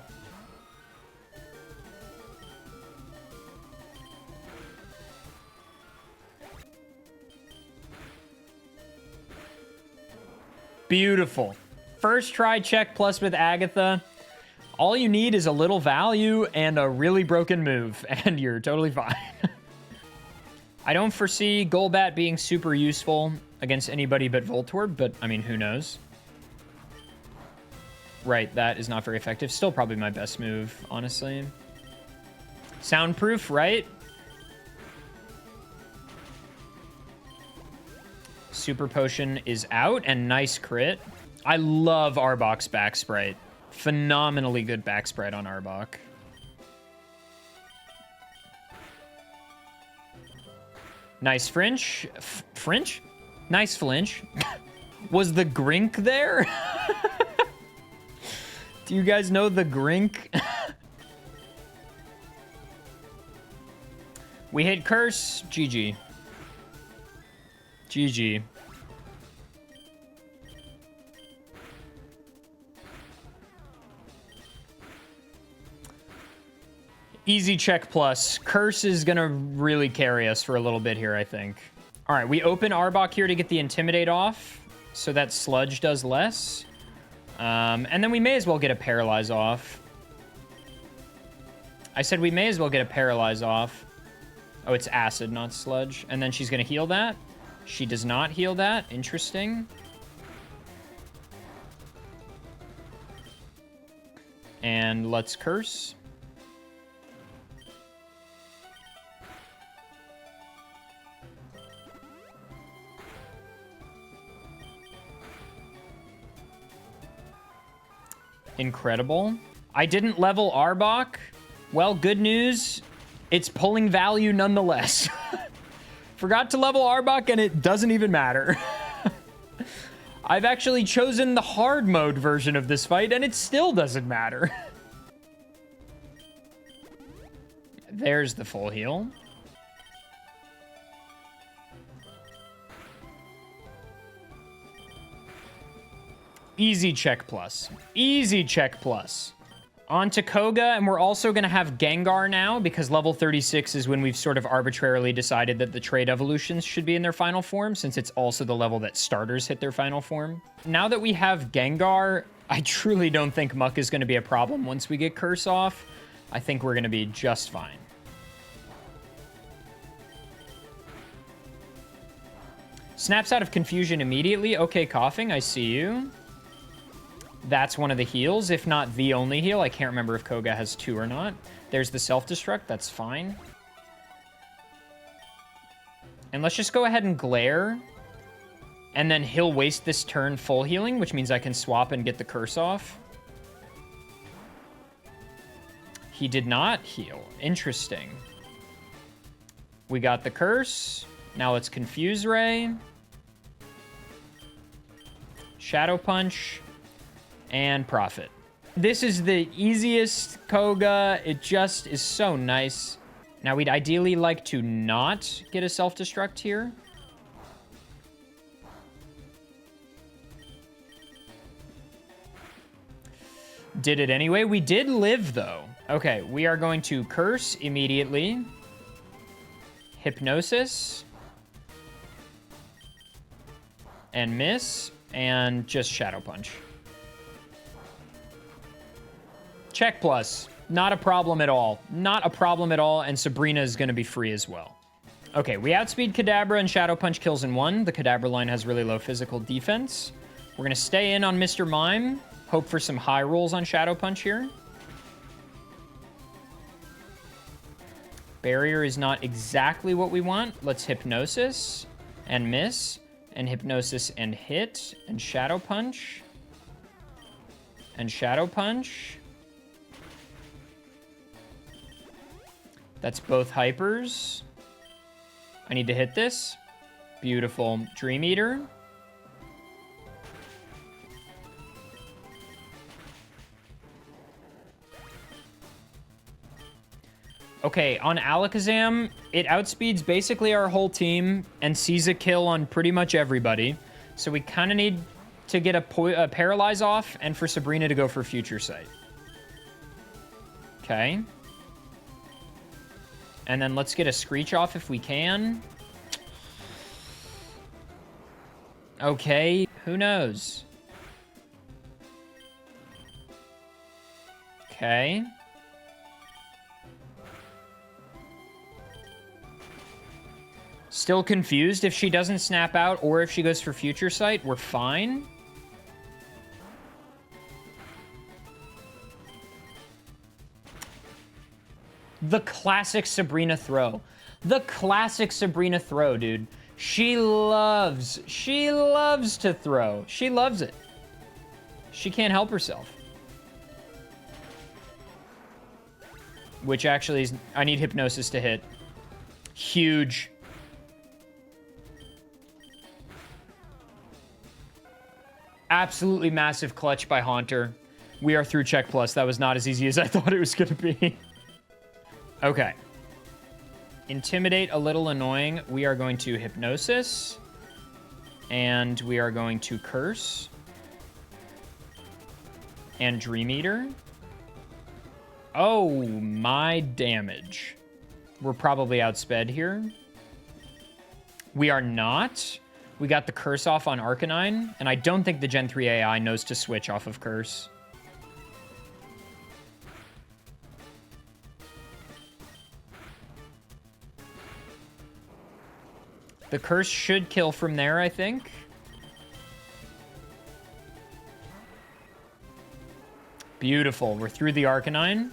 Beautiful. First try check plus with Agatha. All you need is a little value and a really broken move, and you're totally fine. I don't foresee Golbat being super useful against anybody but Voltorb, but, I mean, who knows? Right, that is not very effective. Still probably my best move, honestly. Soundproof, right? Super Potion is out, and nice crit. I love Arbok's back sprite. Phenomenally good back sprite on Arbok. Nice flinch. Flinch? Nice flinch. Was the Grink there? Do you guys know the Grink? We hit Curse. GG. GG. Easy check plus. Curse is going to really carry us for a little bit here, I think. All right, we open Arbok here to get the Intimidate off, so that Sludge does less. And then we may as well get a Paralyze off. I said we may as well get a Paralyze off. Oh, it's Acid, not Sludge. And then she's going to heal that. She does not heal that. Interesting. And let's curse. Incredible. I didn't level Arbok. Well, good news. It's pulling value nonetheless. Forgot to level Arbok and it doesn't even matter. I've actually chosen the hard mode version of this fight and it still doesn't matter. There's the full heal. Easy check plus. Easy check plus. On to Koga, and we're also going to have Gengar now, because level 36 is when we've sort of arbitrarily decided that the trade evolutions should be in their final form, since it's also the level that starters hit their final form. Now that we have Gengar, I truly don't think Muck is going to be a problem once we get Curse off. I think we're going to be just fine. Snaps out of confusion immediately. Okay, Coughing, I see you. That's one of the heals, if not the only heal. I can't remember if Koga has 2 or not. There's the self-destruct. That's fine. And let's just go ahead and glare. And then he'll waste this turn full healing, which means I can swap and get the curse off. He did not heal. Interesting. We got the curse. Now let's Confuse Ray. Shadow Punch. And Profit. This is the easiest Koga. It just is so nice. Now, we'd ideally like to not get a self-destruct here. Did it anyway. We did live, though. Okay, we are going to Curse immediately. Hypnosis. And miss. And just Shadow Punch. Check plus. Not a problem at all. Not a problem at all, and Sabrina is going to be free as well. Okay, we outspeed Kadabra and Shadow Punch kills in 1. The Kadabra line has really low physical defense. We're going to stay in on Mr. Mime. Hope for some high rolls on Shadow Punch here. Barrier is not exactly what we want. Let's Hypnosis and miss. And Hypnosis and hit. And Shadow Punch. And Shadow Punch. That's both hypers. I need to hit this. Beautiful. Dream Eater. Okay, on Alakazam, it outspeeds basically our whole team and sees a kill on pretty much everybody. So we kind of need to get a Paralyze off and for Sabrina to go for Future Sight. Okay. And then let's get a Screech off if we can. Okay, who knows? Okay. Still confused. If she doesn't snap out or if she goes for Future Sight, we're fine. The classic Sabrina throw. The classic Sabrina throw, dude. She loves to throw. She loves it. She can't help herself. Which actually is, I need Hypnosis to hit. Huge. Absolutely massive clutch by Haunter. We are through Check Plus. That was not as easy as I thought it was going to be. Okay. Intimidate, a little annoying. We are going to Hypnosis. And we are going to Curse. And Dream Eater. Oh, my damage. We're probably outsped here. We are not. We got the Curse off on Arcanine. And I don't think the Gen 3 AI knows to switch off of Curse. The Curse should kill from there, I think. Beautiful. We're through the Arcanine.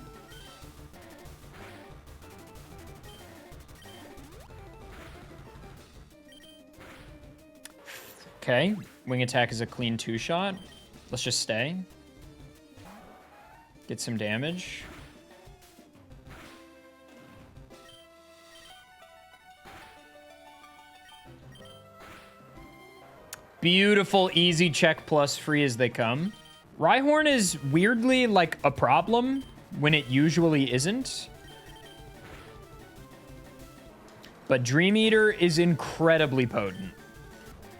Okay. Wing attack is a clean 2-shot. Let's just stay. Get some damage. Beautiful, easy check plus free as they come. Rhyhorn is weirdly like a problem when it usually isn't. But Dream Eater is incredibly potent.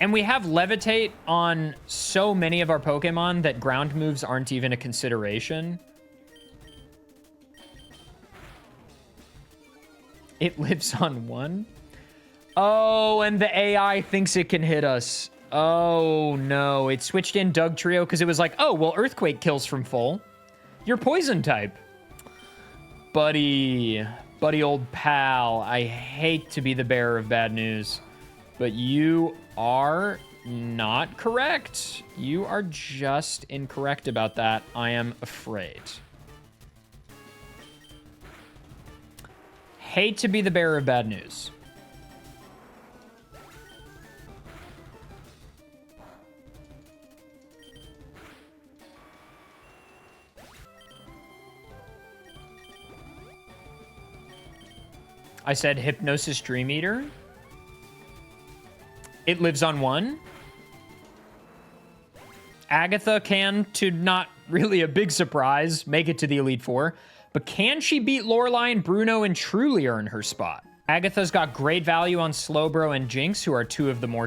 And we have Levitate on so many of our Pokemon that ground moves aren't even a consideration. It lives on 1. Oh, and the AI thinks it can hit us. Oh, no. It switched in Doug Trio because it was like, oh, well, Earthquake kills from full. You're poison type. Buddy old pal. I hate to be the bearer of bad news, but you are not correct. You are just incorrect about that. I am afraid. Hate to be the bearer of bad news. I said Hypnosis Dream Eater. It lives on 1. Agatha can, to not really a big surprise, make it to the Elite Four. But can she beat Lorelei and Bruno and truly earn her spot? Agatha's got great value on Slowbro and Jinx, who are two of the two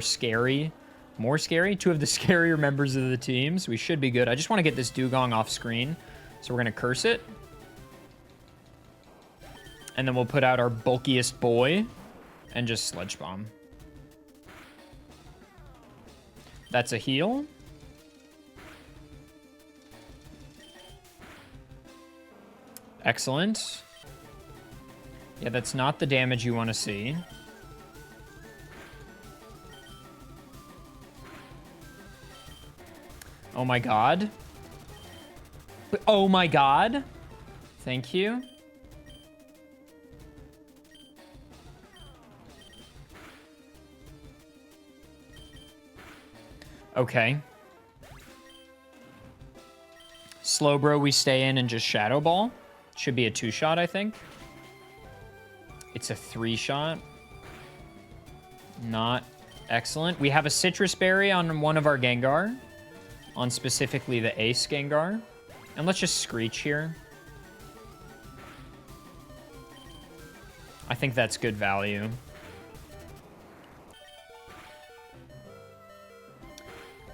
of the scarier members of the team. So we should be good. I just want to get this Dugong off screen. So we're going to curse it. And then we'll put out our bulkiest boy and just Sludge Bomb. That's a heal. Excellent. Yeah, that's not the damage you want to see. Oh my god. Oh my god. Thank you. Okay. Slowbro, we stay in and just Shadow Ball. Should be a 2-shot, I think. It's a 3-shot. Not excellent. We have a Citrus Berry on one of our Gengar. On specifically the Ace Gengar. And let's just Screech here. I think that's good value.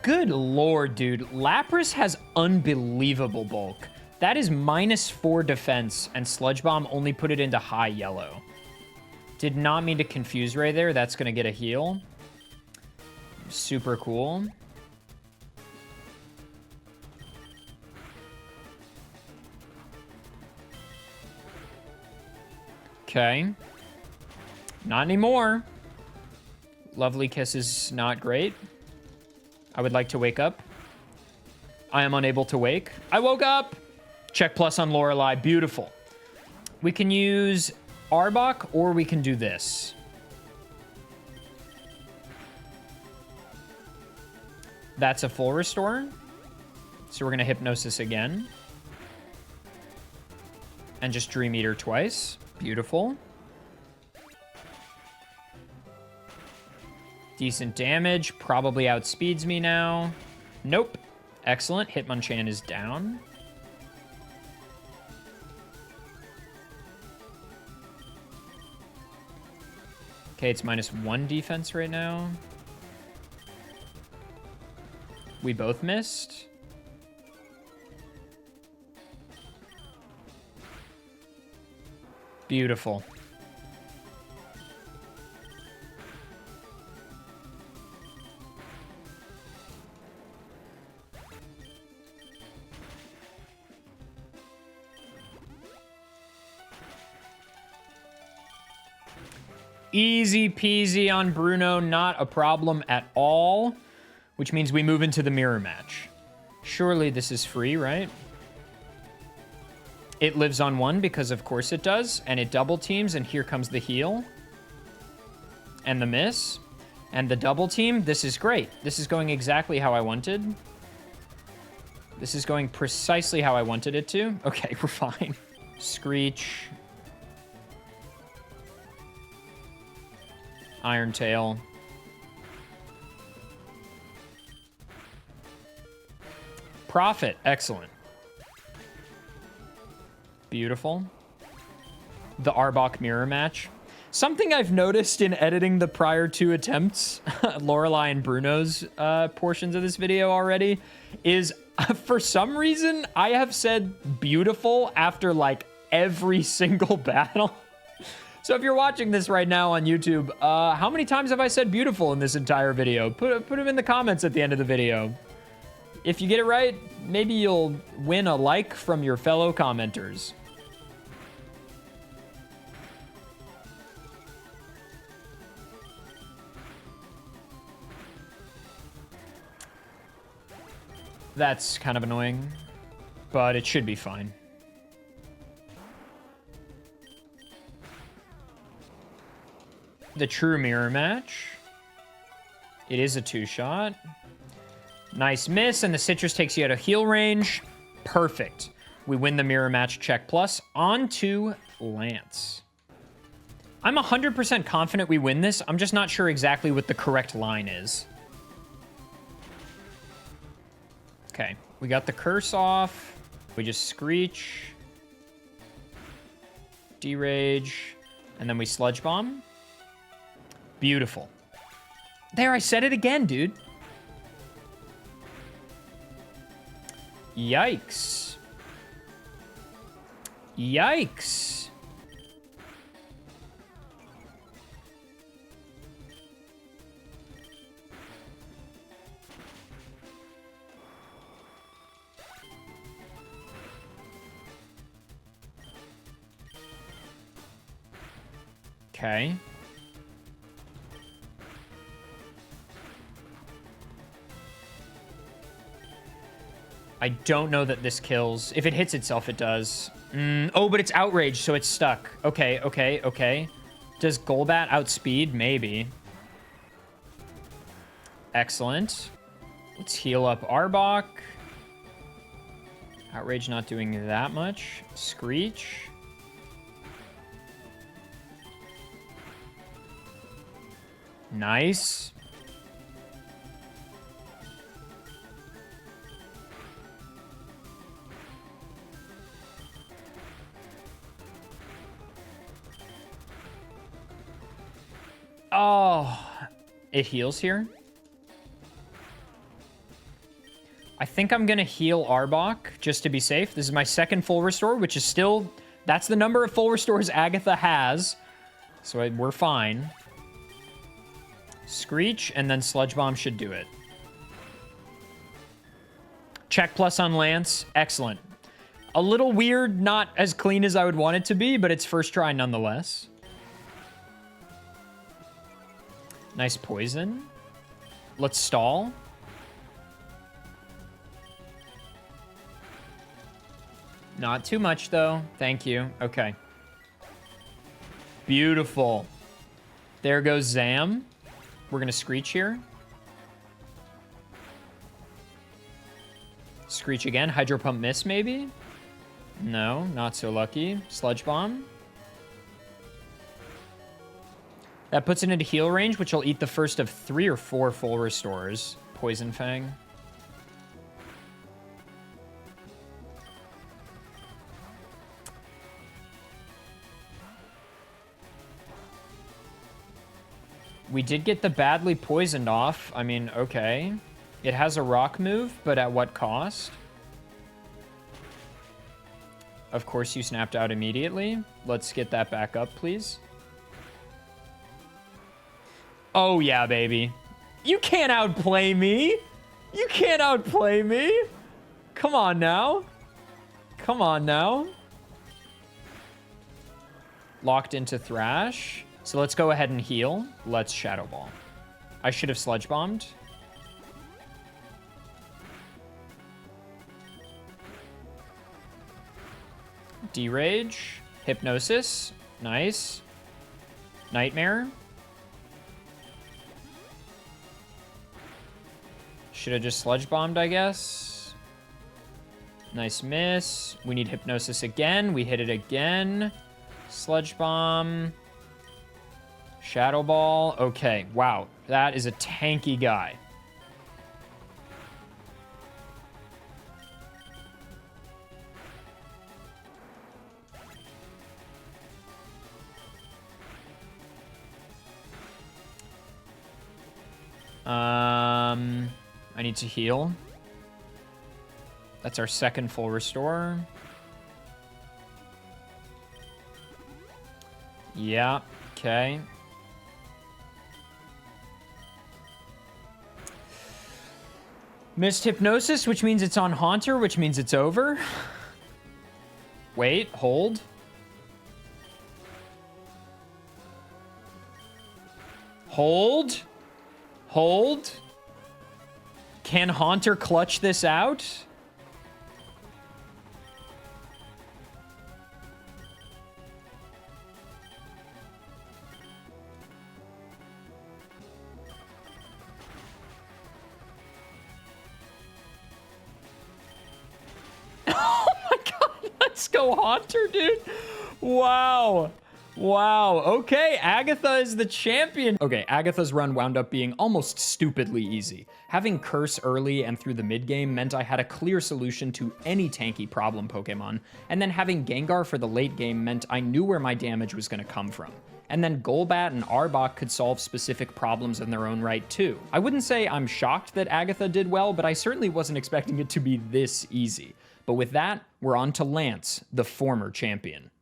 Good lord, dude. Lapras has unbelievable bulk. That is -4 defense, and Sludge Bomb only put it into high yellow. Did not mean to confuse Ray there. That's going to get a heal. Super cool. Okay. Not anymore. Lovely Kiss is not great. I would like to wake up. I am unable to wake. I woke up! Check plus on Lorelei. Beautiful. We can use Arbok, or we can do this. That's a full restore. So we're going to Hypnosis again. And just Dream Eater twice. Beautiful. Decent damage. Probably outspeeds me now. Nope. Excellent. Hitmonchan is down. Okay, it's -1 defense right now. We both missed. Beautiful. Easy peasy on Bruno, not a problem at all, which means we move into the mirror match. Surely this is free, right? It lives on 1 because of course it does. And it double teams, and here comes the heal. And the miss. And the double team. This is great. This is going exactly how I wanted. This is going precisely how I wanted it to. Okay, we're fine. Screech. Iron Tail. Profit. Excellent. Beautiful. The Arbok mirror match. Something I've noticed in editing the prior 2 attempts, Lorelei and Bruno's portions of this video already, is for some reason I have said beautiful after like every single battle. So if you're watching this right now on YouTube, how many times have I said beautiful in this entire video? Put them in the comments at the end of the video. If you get it right, maybe you'll win a like from your fellow commenters. That's kind of annoying, but it should be fine. The true mirror match. It is a 2-shot. Nice miss, and the citrus takes you out of heal range. Perfect. We win the mirror match check plus. On to Lance. I'm 100% confident we win this. I'm just not sure exactly what the correct line is. Okay, we got the curse off. We just Screech. D-Rage. And then we Sludge Bomb. Beautiful. There, I said it again, dude. Yikes. Yikes. Okay. I don't know that this kills. If it hits itself, it does. Oh, but it's outraged, so it's stuck. Okay, okay, okay. Does Golbat outspeed? Maybe. Excellent. Let's heal up Arbok. Outrage not doing that much. Screech. Nice. Oh, it heals here. I think I'm going to heal Arbok just to be safe. This is my second full restore, which is still... That's the number of full restores Agatha has. So we're fine. Screech, and then Sludge Bomb should do it. Check plus on Lance. Excellent. A little weird, not as clean as I would want it to be, but it's first try nonetheless. Nice poison. Let's stall. Not too much, though. Thank you. Okay. Beautiful. There goes Zam. We're going to Screech here. Screech again. Hydro Pump miss, maybe? No, not so lucky. Sludge Bomb. That puts it into heal range, which will eat the first of 3 or 4 full restores. Poison Fang. We did get the badly poisoned off. I mean, okay. It has a rock move, but at what cost? Of course, you snapped out immediately. Let's get that back up, please. Oh, yeah, baby. You can't outplay me. You can't outplay me. Come on now. Come on now. Locked into Thrash. So let's go ahead and heal. Let's Shadow Ball. I should have Sludge Bombed. D-Rage. Hypnosis. Nice. Nightmare. Should have just Sludge Bombed, I guess. Nice miss. We need Hypnosis again. We hit it again. Sludge Bomb. Shadow Ball. Okay, wow. That is a tanky guy. I need to heal. That's our second full restore. Yeah, okay. Missed Hypnosis, which means it's on Haunter, which means it's over. Wait, hold. Hold. Hold. Can Haunter clutch this out? Oh my god, let's go Haunter, dude. Wow. Wow. Okay, Agatha is the champion. Okay, Agatha's run wound up being almost stupidly easy. Having Curse early and through the mid-game meant I had a clear solution to any tanky problem Pokemon, and then having Gengar for the late game meant I knew where my damage was going to come from. And then Golbat and Arbok could solve specific problems in their own right too. I wouldn't say I'm shocked that Agatha did well, but I certainly wasn't expecting it to be this easy. But with that, we're on to Lance, the former champion.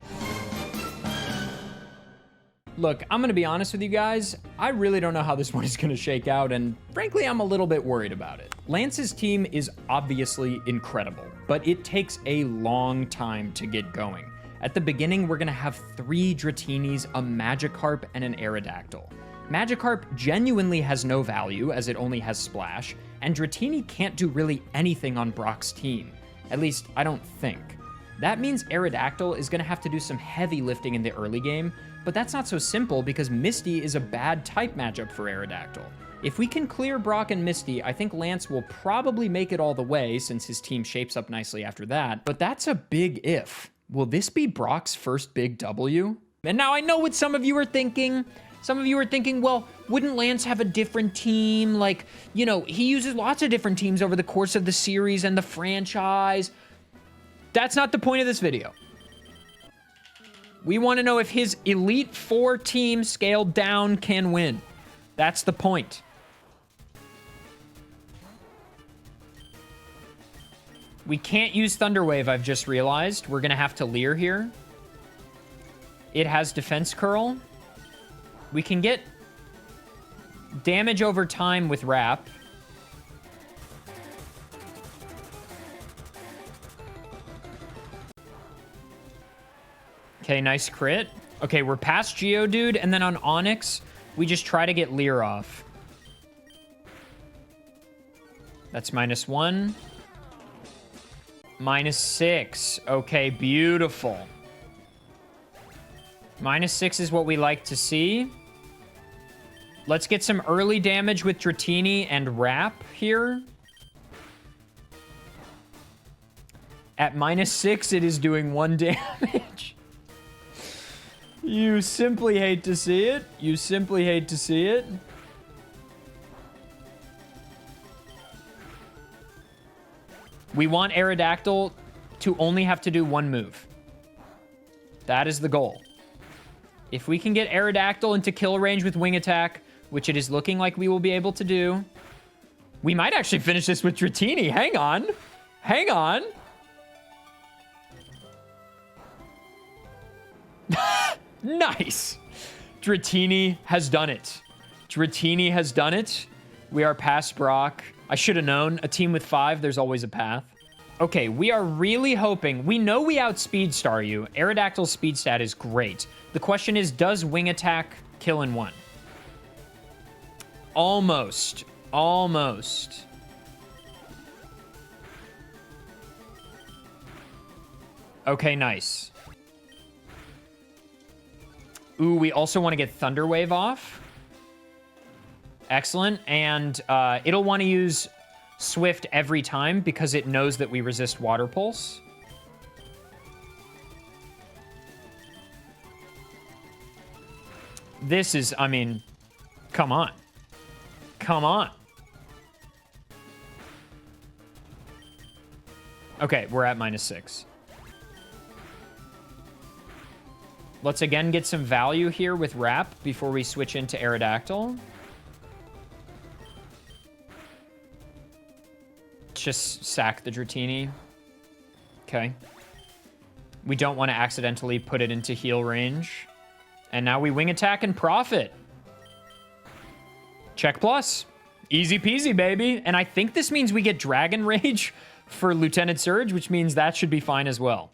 Look, I'm going to be honest with you guys. I really don't know how this one is going to shake out, and frankly, I'm a little bit worried about it. Lance's team is obviously incredible, but it takes a long time to get going. At the beginning, we're going to have 3 Dratinis, a Magikarp, and an Aerodactyl. Magikarp genuinely has no value, as it only has Splash, and Dratini can't do really anything on Brock's team. At least, I don't think. That means Aerodactyl is going to have to do some heavy lifting in the early game, but that's not so simple because Misty is a bad type matchup for Aerodactyl. If we can clear Brock and Misty, I think Lance will probably make it all the way since his team shapes up nicely after that, but that's a big if. Will this be Brock's first big W? And now I know what some of you are thinking. Some of you are thinking, well, wouldn't Lance have a different team? Like, you know, he uses lots of different teams over the course of the series and the franchise. That's not the point of this video. We want to know if his Elite Four team scaled down can win. That's the point. We can't use Thunder Wave, I've just realized. We're going to have to Leer here. It has Defense Curl. We can get damage over time with Wrap. Okay, nice crit. Okay, we're past Geodude, and then on Onix, we just try to get Leer off. That's -1. -6. Okay, beautiful. -6 is what we like to see. Let's get some early damage with Dratini and Wrap here. At -6, it is doing 1 damage. You simply hate to see it. You simply hate to see it. We want Aerodactyl to only have to do 1 move. That is the goal. If we can get Aerodactyl into kill range with Wing Attack, which it is looking like we will be able to do, we might actually finish this with Dratini. Hang on. Hang on. Nice. Dratini has done it. Dratini has done it. We are past Brock. I should have known. A team with 5, there's always a path. Okay, we are really hoping. We know we outspeed Star you. Aerodactyl's speed stat is great. The question is, does Wing Attack kill in 1? Almost. Almost. Okay, nice. Ooh, we also want to get Thunder Wave off. Excellent. And it'll want to use Swift every time because it knows that we resist Water Pulse. This is, I mean, come on. Come on. Okay, we're at -6. Let's again get some value here with Wrap before we switch into Aerodactyl. Just sack the Dratini. Okay. We don't want to accidentally put it into heal range. And now we wing attack and profit. Check plus. Easy peasy, baby. And I think this means we get Dragon Rage for Lieutenant Surge, which means that should be fine as well.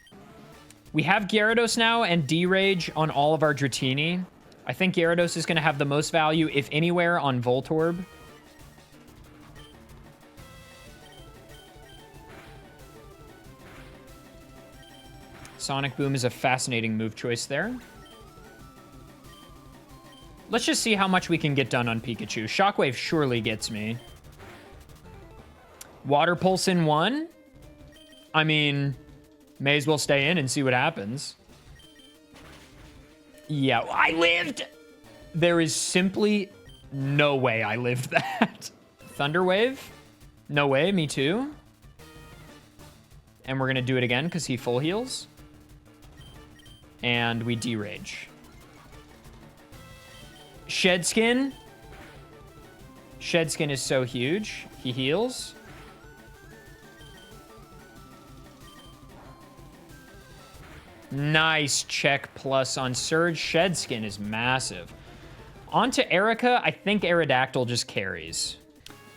We have Gyarados now and D-Rage on all of our Dratini. I think Gyarados is going to have the most value, if anywhere, on Voltorb. Sonic Boom is a fascinating move choice there. Let's just see how much we can get done on Pikachu. Shockwave surely gets me. Water Pulse in 1? I mean, may as well stay in and see what happens. Yeah, I lived! There is simply no way I lived that. Thunder Wave? No way, me too. And we're gonna do it again because he full heals. And we D-Rage. Shed Skin. Shed Skin is so huge. He heals. Nice check plus on Surge. Shed Skin is massive. On to Erica. I think Aerodactyl just carries.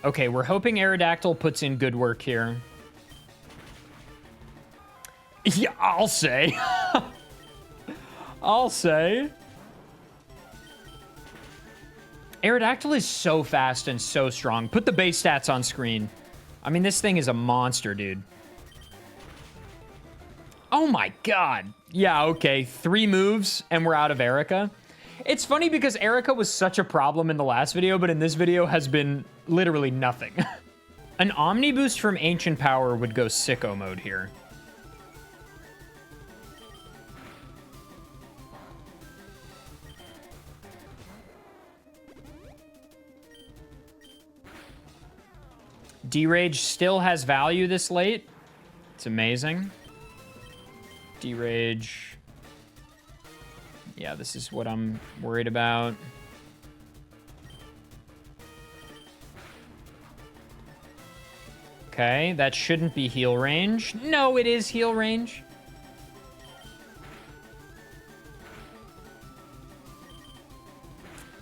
Okay, we're hoping Aerodactyl puts in good work here. Yeah, I'll say. I'll say. Aerodactyl is so fast and so strong. Put the base stats on screen. I mean, this thing is a monster, dude. Oh my god. Yeah, okay. 3 moves and we're out of Erica. It's funny because Erica was such a problem in the last video, but in this video has been literally nothing. An Omni Boost from Ancient Power would go sicko mode here. D-Rage still has value this late. It's amazing. D-Rage. Yeah, this is what I'm worried about. Okay, that shouldn't be heal range. No, it is heal range.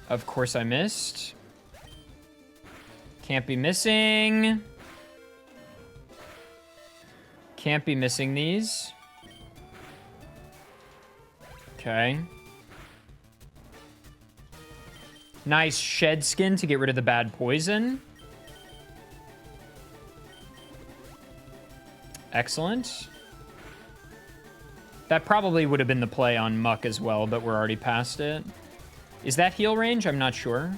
Of course I missed. Can't be missing. Can't be missing these. Okay. Nice Shed Skin to get rid of the bad poison. Excellent. That probably would have been the play on Muck as well, but we're already past it. Is that heal range? I'm not sure.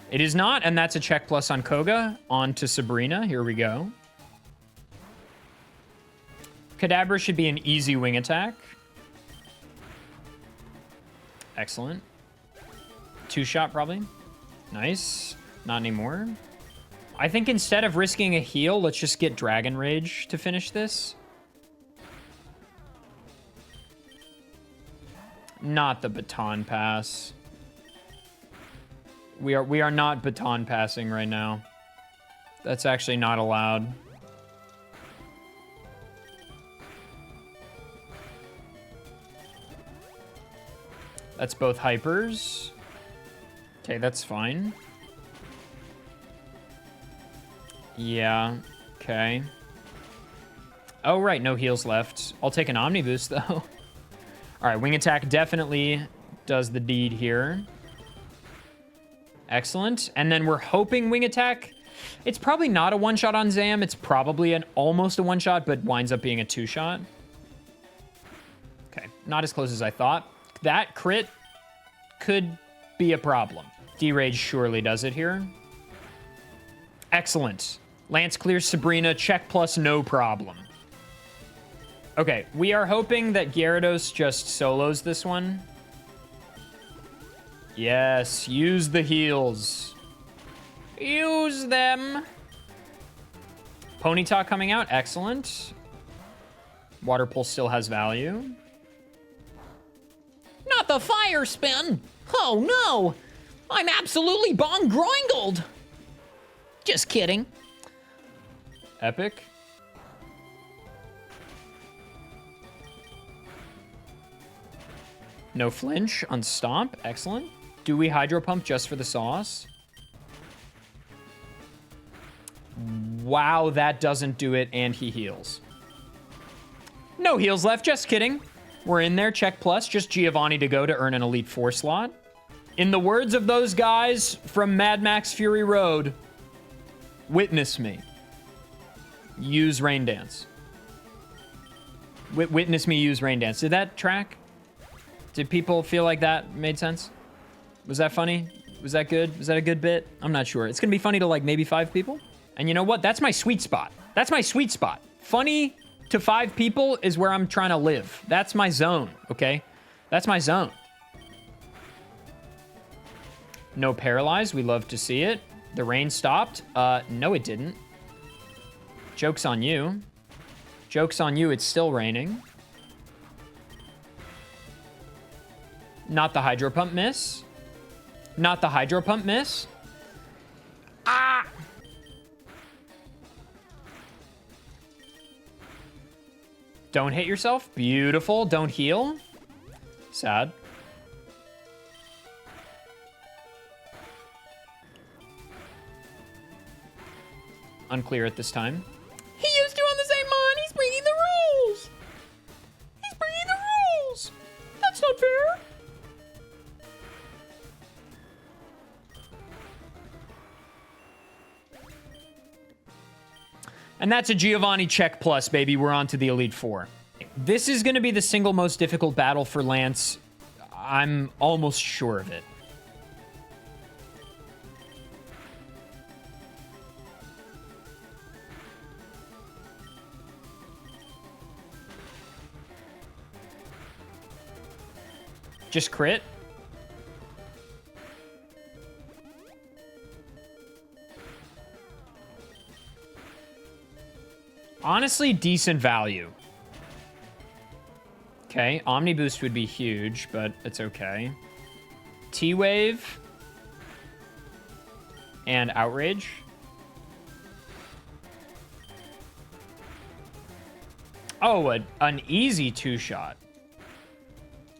It is not, and that's a check plus on Koga. On to Sabrina. Here we go. Kadabra should be an easy wing attack. Excellent. 2-shot probably. Nice. Not anymore. I think instead of risking a heal, let's just get Dragon Rage to finish this. Not the baton pass. We are not baton passing right now. That's actually not allowed. That's both hypers. Okay, that's fine. Yeah, okay. Oh, right, no heals left. I'll take an Omni Boost, though. All right, Wing Attack definitely does the deed here. Excellent. And then we're hoping Wing Attack. It's probably not a one-shot on Zam. It's probably almost a one-shot, but winds up being a 2-shot. Okay, not as close as I thought. That crit could be a problem. D-Rage surely does it here. Excellent. Lance clears Sabrina. Check plus no problem. Okay, we are hoping that Gyarados just solos this one. Yes, use the heals. Use them. Ponyta coming out. Excellent. Water Pulse still has value. Not the fire spin! Oh no! I'm absolutely bong-groingled! Just kidding. Epic. No flinch on Stomp. Excellent. Do we Hydro Pump just for the sauce? Wow, that doesn't do it, and he heals. No heals left, just kidding. We're in there, check plus, just Giovanni to go to earn an Elite Four slot. In the words of those guys from Mad Max Fury Road, witness me. Use Rain Dance. Witness me use Rain Dance. Did that track? Did people feel like that made sense? Was that funny? Was that good? Was that a good bit? I'm not sure. It's gonna be funny to like maybe 5 people. And you know what? That's my sweet spot. That's my sweet spot. Funny to 5 people is where I'm trying to live. That's my zone, okay? That's my zone. No paralyzed. We love to see it. The rain stopped. No, it didn't. Joke's on you. Joke's on you. It's still raining. Not the Hydro Pump miss. Not the Hydro Pump miss. Ah! Don't hit yourself. Beautiful. Don't heal. Sad. Unclear at this time. He used to on the same mon. He's breaking the rules. He's breaking the rules. That's not fair. And that's a Giovanni check plus, baby. We're on to the Elite Four. This is going to be the single most difficult battle for Lance. I'm almost sure of it. Just crit. Honestly, decent value. Okay, Omni Boost would be huge, but it's okay. T-Wave. And Outrage. Oh, an easy 2-shot.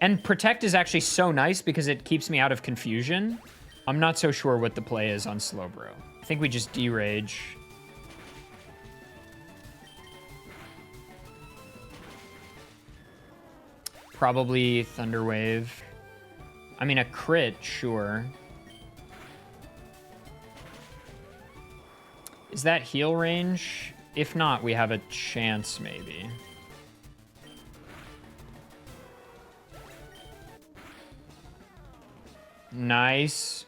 And Protect is actually so nice because it keeps me out of confusion. I'm not so sure what the play is on Slowbro. I think we just D-Rage. Probably Thunder Wave. I mean, a crit, sure. Is that heal range? If not, we have a chance, maybe. Nice.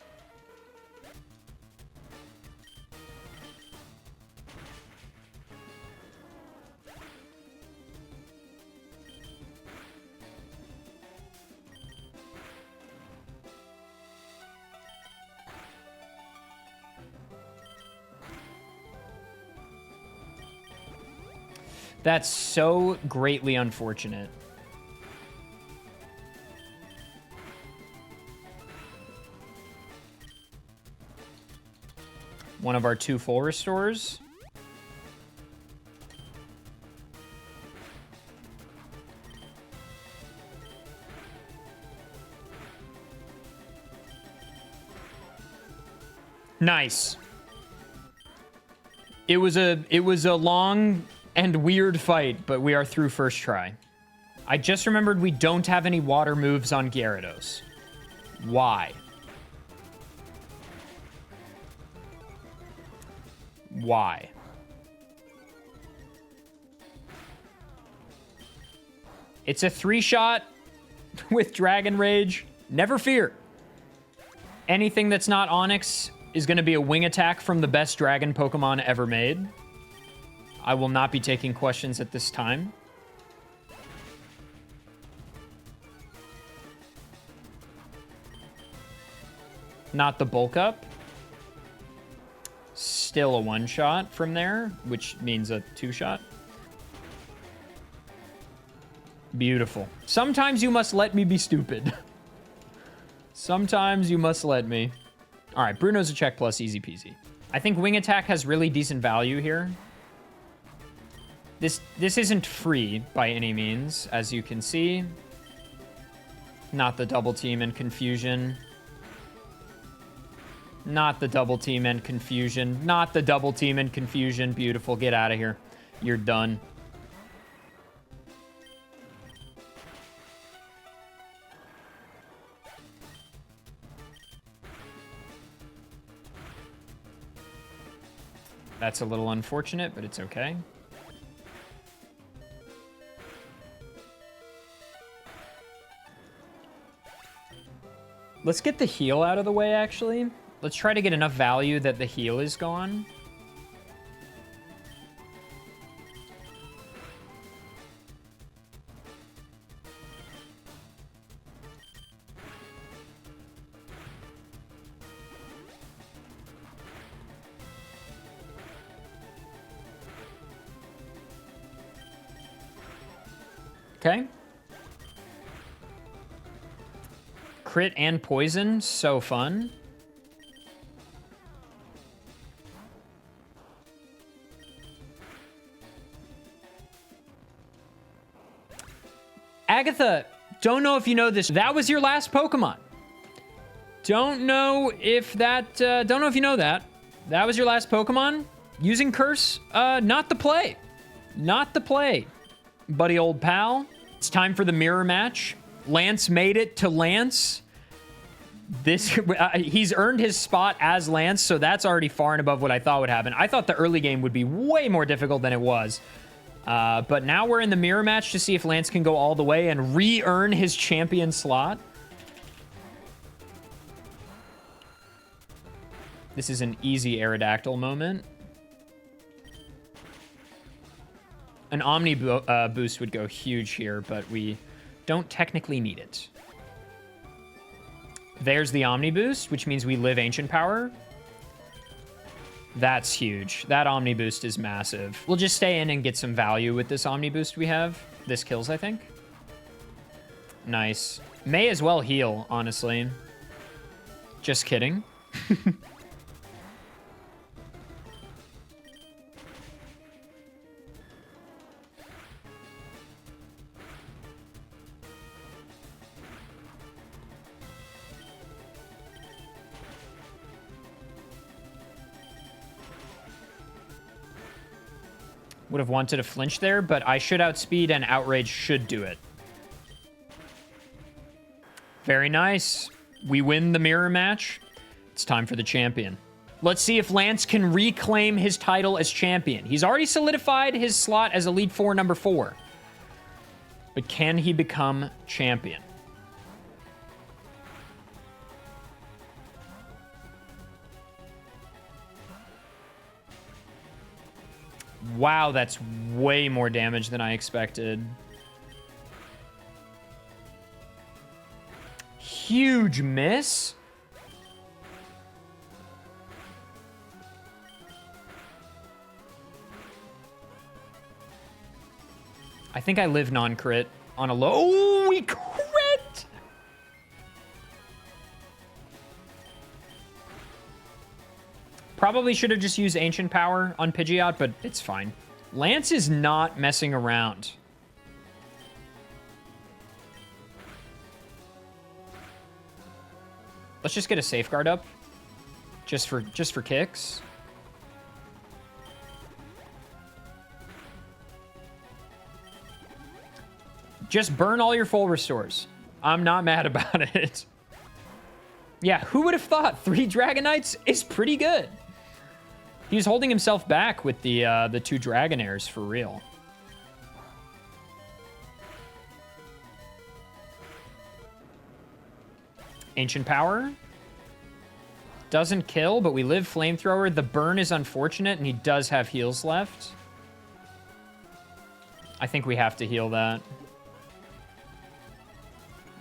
That's so greatly unfortunate. One of our 2 full restores. Nice. It was a long and weird fight, but we are through first try. I just remembered we don't have any water moves on Gyarados. Why? Why? It's a 3-shot with Dragon Rage. Never fear. Anything that's not Onyx is going to be a wing attack from the best dragon Pokemon ever made. I will not be taking questions at this time. Not the bulk up. Still a one-shot from there, which means a two-shot. Beautiful. Sometimes you must let me be stupid. Sometimes you must let me. All right, Bruno's a check plus, easy peasy. I think wing attack has really decent value here. This isn't free by any means, as you can see. Not the double team and confusion. Not the double team and confusion. Not the double team and confusion. Beautiful. Get out of here. You're done. That's a little unfortunate, but it's okay. Let's get the heal out of the way, actually. Let's try to get enough value that the heal is gone. Okay. Crit and poison, so fun. Agatha, don't know if you know this. That was your last Pokemon. Don't know if you know that. That was your last Pokemon. Using Curse, not the play. Not the play, buddy old pal. It's time for the mirror match. Lance made it to Lance. He's earned his spot as Lance, so that's already far and above what I thought would happen. I thought the early game would be way more difficult than it was. But now we're in the mirror match to see if Lance can go all the way and re-earn his champion slot. This is an easy Aerodactyl moment. An Omni boost would go huge here, but we don't technically need it. There's the Omni boost, which means we live Ancient Power. That's huge. That Omni boost is massive. We'll just stay in and get some value with this Omni boost we have. This kills, I think. Nice. May as well heal, honestly. Just kidding. Would have wanted a flinch there, but I should outspeed and outrage should do it. Very nice. We win the mirror match. It's time for the champion. Let's see if Lance can reclaim his title as champion. He's already solidified his slot as Elite Four number 4. But can he become champion? Wow, that's way more damage than I expected. Huge miss. I think I live non-crit on a low. Oh, we crit! Probably should have just used Ancient Power on Pidgeot, but it's fine. Lance is not messing around. Let's just get a Safeguard up. Just for kicks. Just burn all your full restores. I'm not mad about it. Yeah, who would have thought 3 Dragonites is pretty good? He was holding himself back with the 2 Dragonairs for real. Ancient Power. Doesn't kill, but we live Flamethrower. The burn is unfortunate, and he does have heals left. I think we have to heal that.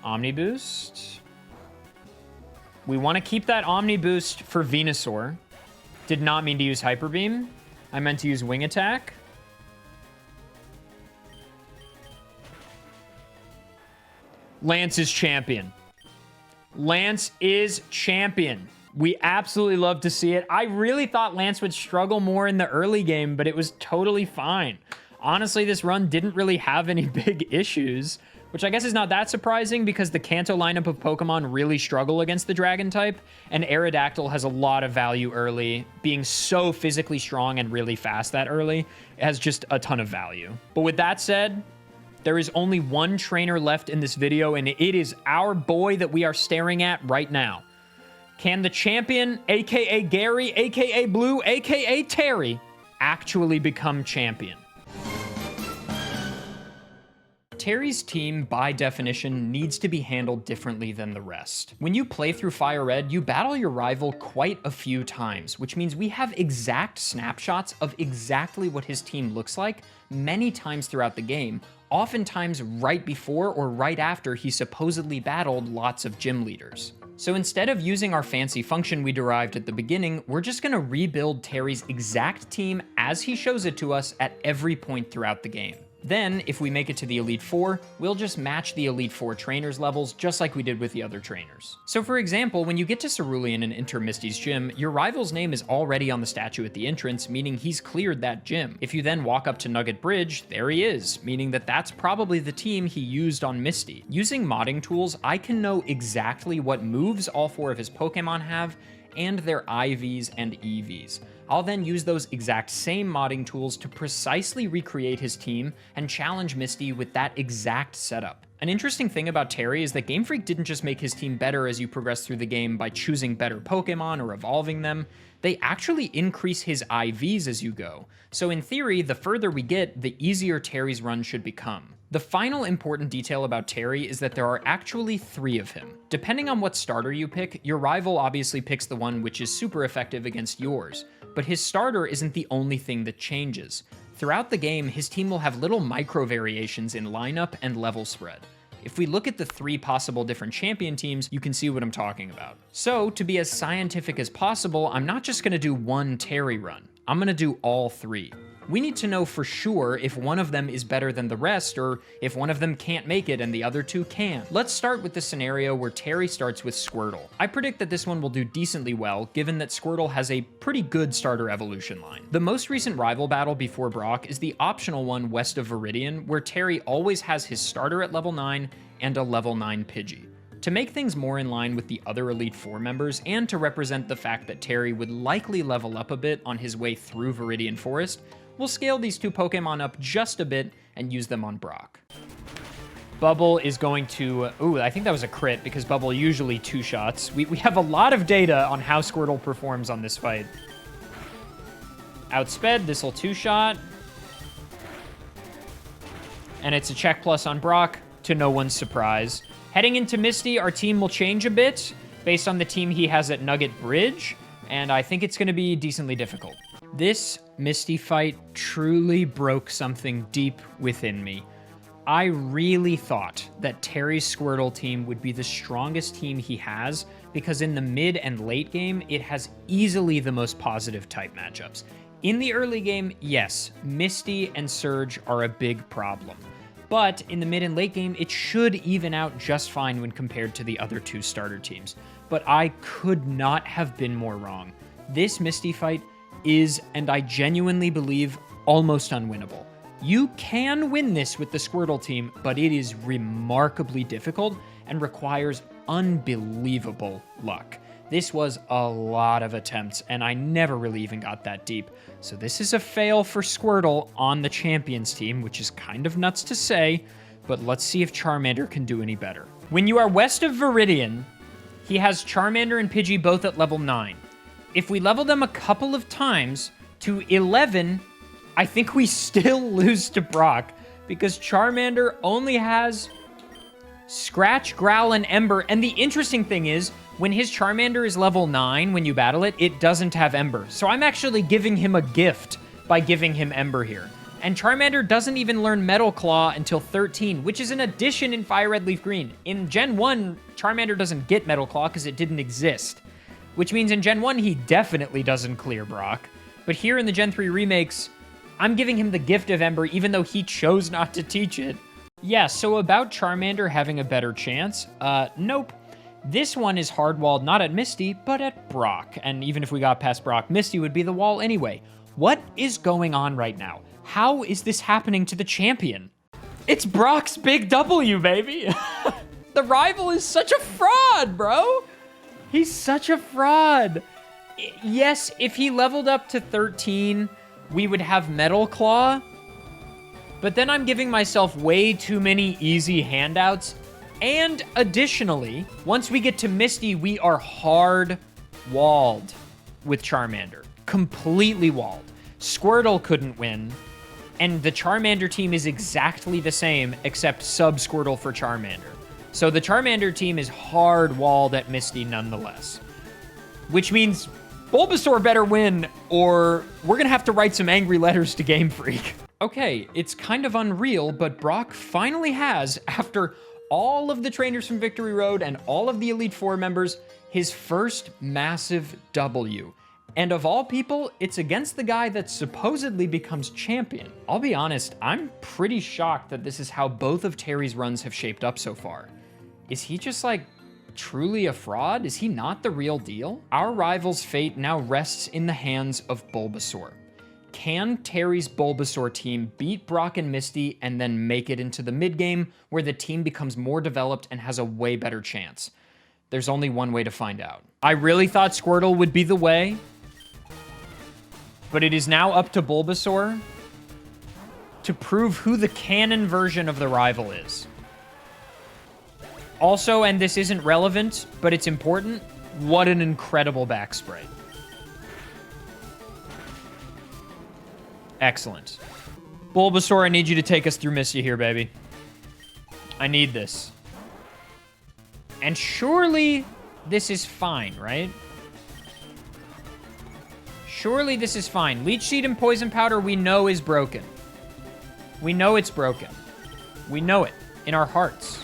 Omni Boost. We want to keep that Omni Boost for Venusaur. Did not mean to use Hyper Beam. I meant to use Wing Attack. Lance is champion. Lance is champion. We absolutely love to see it. I really thought Lance would struggle more in the early game, but it was totally fine. Honestly, this run didn't really have any big issues, which I guess is not that surprising because the Kanto lineup of Pokemon really struggle against the Dragon type, and Aerodactyl has a lot of value early. Being so physically strong and really fast that early has just a ton of value. But with that said, there is only one trainer left in this video, and it is our boy that we are staring at right now. Can the champion, aka Gary, aka Blue, aka Terry, actually become champion? Terry's team, by definition, needs to be handled differently than the rest. When you play through Fire Red, you battle your rival quite a few times, which means we have exact snapshots of exactly what his team looks like many times throughout the game, oftentimes right before or right after he supposedly battled lots of gym leaders. So instead of using our fancy function we derived at the beginning, we're just gonna rebuild Terry's exact team as he shows it to us at every point throughout the game. Then, if we make it to the Elite Four, we'll just match the Elite Four trainers' levels just like we did with the other trainers. So for example, when you get to Cerulean and enter Misty's gym, your rival's name is already on the statue at the entrance, meaning he's cleared that gym. If you then walk up to Nugget Bridge, there he is, meaning that that's probably the team he used on Misty. Using modding tools, I can know exactly what moves all four of his Pokemon have, and their IVs and EVs. I'll then use those exact same modding tools to precisely recreate his team and challenge Misty with that exact setup. An interesting thing about Terry is that Game Freak didn't just make his team better as you progress through the game by choosing better Pokemon or evolving them, they actually increase his IVs as you go. So in theory, the further we get, the easier Terry's run should become. The final important detail about Terry is that there are actually 3 of him. Depending on what starter you pick, your rival obviously picks the one which is super effective against yours, but his starter isn't the only thing that changes. Throughout the game, his team will have little micro variations in lineup and level spread. If we look at the 3 possible different champion teams, you can see what I'm talking about. So, to be as scientific as possible, I'm not just gonna do one Terry run. I'm gonna do all 3. We need to know for sure if one of them is better than the rest, or if one of them can't make it and the other 2 can. Let's start with the scenario where Terry starts with Squirtle. I predict that this one will do decently well, given that Squirtle has a pretty good starter evolution line. The most recent rival battle before Brock is the optional one west of Viridian, where Terry always has his starter at level 9 and a level 9 Pidgey. To make things more in line with the other Elite Four members, and to represent the fact that Terry would likely level up a bit on his way through Viridian Forest, we'll scale these 2 Pokemon up just a bit and use them on Brock. Bubble is going to... Ooh, I think that was a crit, because Bubble usually 2 shots. We have a lot of data on how Squirtle performs on this fight. Outsped, this'll 2-shot. And it's a check plus on Brock, to no one's surprise. Heading into Misty, our team will change a bit, based on the team he has at Nugget Bridge, and I think it's going to be decently difficult. This Misty fight truly broke something deep within me. I really thought that Terry's Squirtle team would be the strongest team he has, because in the mid and late game, it has easily the most positive type matchups. In the early game, yes, Misty and Surge are a big problem. But in the mid and late game, it should even out just fine when compared to the other 2 starter teams. But I could not have been more wrong. This Misty fight is, and I genuinely believe, almost unwinnable. You can win this with the Squirtle team, but it is remarkably difficult and requires unbelievable luck. This was a lot of attempts, and I never really even got that deep. So this is a fail for Squirtle on the Champions team, which is kind of nuts to say, but let's see if Charmander can do any better. When you are west of Viridian, he has Charmander and Pidgey both at level 9. If we level them a couple of times to 11, I think we still lose to Brock, because Charmander only has Scratch, Growl, and Ember, and the interesting thing is, When his Charmander is level 9, when you battle it, it doesn't have Ember. So I'm actually giving him a gift by giving him Ember here. And Charmander doesn't even learn Metal Claw until 13, which is an addition in Fire Red Leaf Green. In Gen 1, Charmander doesn't get Metal Claw because it didn't exist. Which means in Gen 1, he definitely doesn't clear Brock. But here in the Gen 3 remakes, I'm giving him the gift of Ember even though he chose not to teach it. Yeah, so about Charmander having a better chance, nope. This one is hard-walled not at Misty, but at Brock. And even if we got past Brock, Misty would be the wall anyway. What is going on right now? How is this happening to the champion? It's Brock's big W, baby. The rival is such a fraud, bro. He's such a fraud. Yes, if he leveled up to 13, we would have Metal Claw. But then I'm giving myself way too many easy handouts. And additionally, once we get to Misty, we are hard-walled with Charmander. Completely walled. Squirtle couldn't win. And the Charmander team is exactly the same, except sub-Squirtle for Charmander. So the Charmander team is hard-walled at Misty nonetheless. Which means Bulbasaur better win, or we're gonna have to write some angry letters to Game Freak. Okay, it's kind of unreal, but Brock finally has, after all of the trainers from Victory Road and all of the Elite Four members, his first massive W. And of all people, it's against the guy that supposedly becomes champion. I'll be honest, I'm pretty shocked that this is how both of Terry's runs have shaped up so far. Is he just like truly a fraud? Is he not the real deal? Our rival's fate now rests in the hands of Bulbasaur. Can Terry's Bulbasaur team beat Brock and Misty and then make it into the mid-game where the team becomes more developed and has a way better chance? There's only one way to find out. I really thought Squirtle would be the way, but it is now up to Bulbasaur to prove who the canon version of the rival is. Also, and this isn't relevant, but it's important, what an incredible back spray. Excellent. Bulbasaur, I need you to take us through Misty here, baby. I need this. And surely this is fine, right? Surely this is fine. Leech Seed and Poison Powder we know is broken. We know it's broken. We know it in our hearts.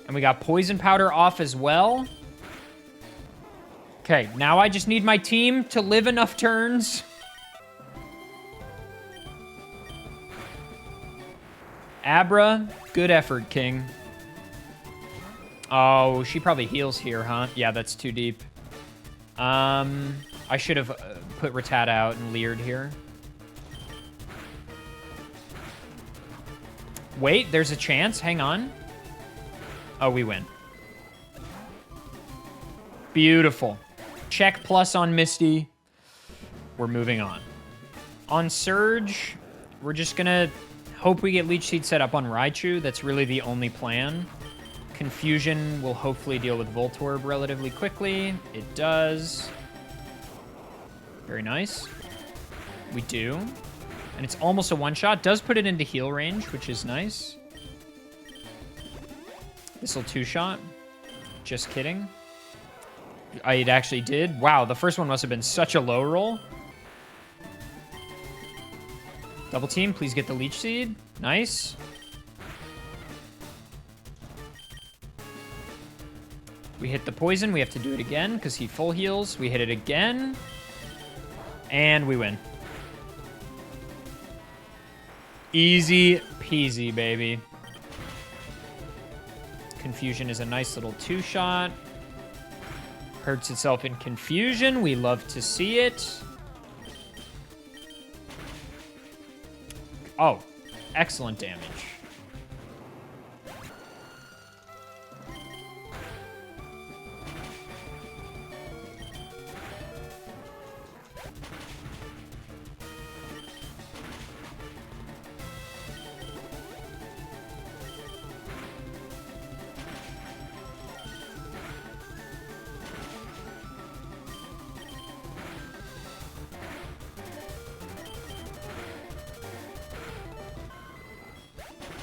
And we got Poison Powder off as well. Okay, now I just need my team to live enough turns. Abra, good effort, King. Oh, she probably heals here, huh? Yeah, that's too deep. I should have put Rattata out and leered here. Wait, there's a chance. Hang on. Oh, we win. Beautiful. Check plus on Misty. We're moving on. On Surge, we're just gonna hope we get Leech Seed set up on Raichu. That's really the only plan. Confusion will hopefully deal with Voltorb relatively quickly. It does. Very nice. We do. And it's almost a one-shot. Does put it into heal range, which is nice. This'll two-shot. Just kidding. It actually did. Wow, the first one must have been such a low roll. Double team, please get the Leech Seed. Nice. We hit the poison. We have to do it again because he full heals. We hit it again. And we win. Easy peasy, baby. Confusion is a nice little two-shot. Hurts itself in confusion. We love to see it. Oh, excellent damage.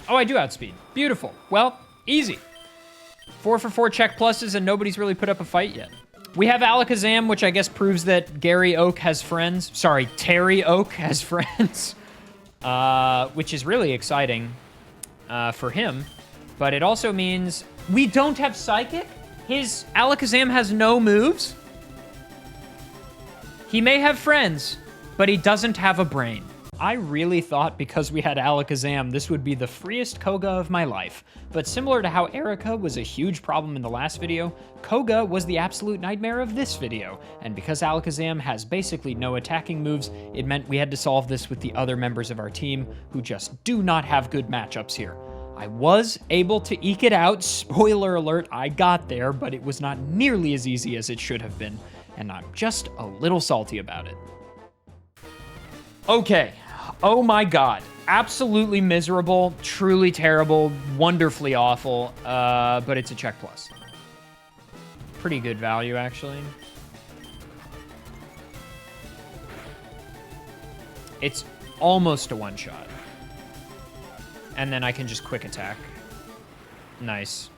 Oh, I do outspeed. Beautiful. Well, easy. 4 for 4 check pluses, and nobody's really put up a fight yet. We have Alakazam, which I guess proves that Gary Oak has friends. Sorry, Terry Oak has friends. Which is really exciting for him. But it also means we don't have Psychic. His Alakazam has no moves. He may have friends, but he doesn't have a brain. I really thought because we had Alakazam, this would be the freest Koga of my life. But similar to how Erica was a huge problem in the last video, Koga was the absolute nightmare of this video. And because Alakazam has basically no attacking moves, it meant we had to solve this with the other members of our team who just do not have good matchups here. I was able to eke it out. Spoiler alert, I got there, but it was not nearly as easy as it should have been. And I'm just a little salty about it. Okay. Oh my god. Absolutely miserable, truly terrible, wonderfully awful, but it's a check plus. Pretty good value, actually. It's almost a one-shot. And then I can just quick attack. Nice.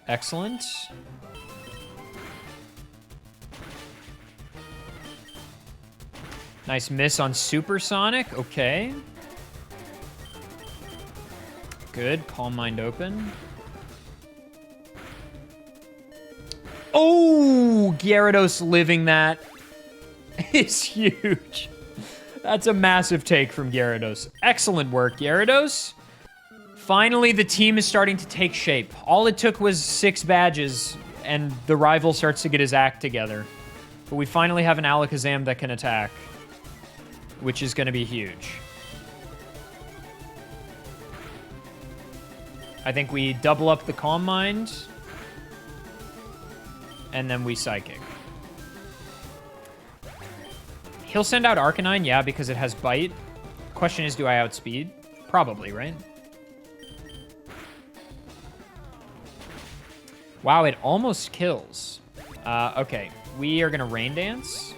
Excellent. Nice miss on Supersonic. Okay. Good. Calm Mind open. Oh, Gyarados living that is huge. That's a massive take from Gyarados. Excellent work, Gyarados. Finally, the team is starting to take shape. All it took was 6 badges, and the rival starts to get his act together. But we finally have an Alakazam that can attack, which is going to be huge. I think we double up the Calm Mind, and then we Psychic. He'll send out Arcanine, yeah, because it has Bite. Question is, do I outspeed? Probably, right? Wow, it almost kills. Okay, we are gonna Rain Dance.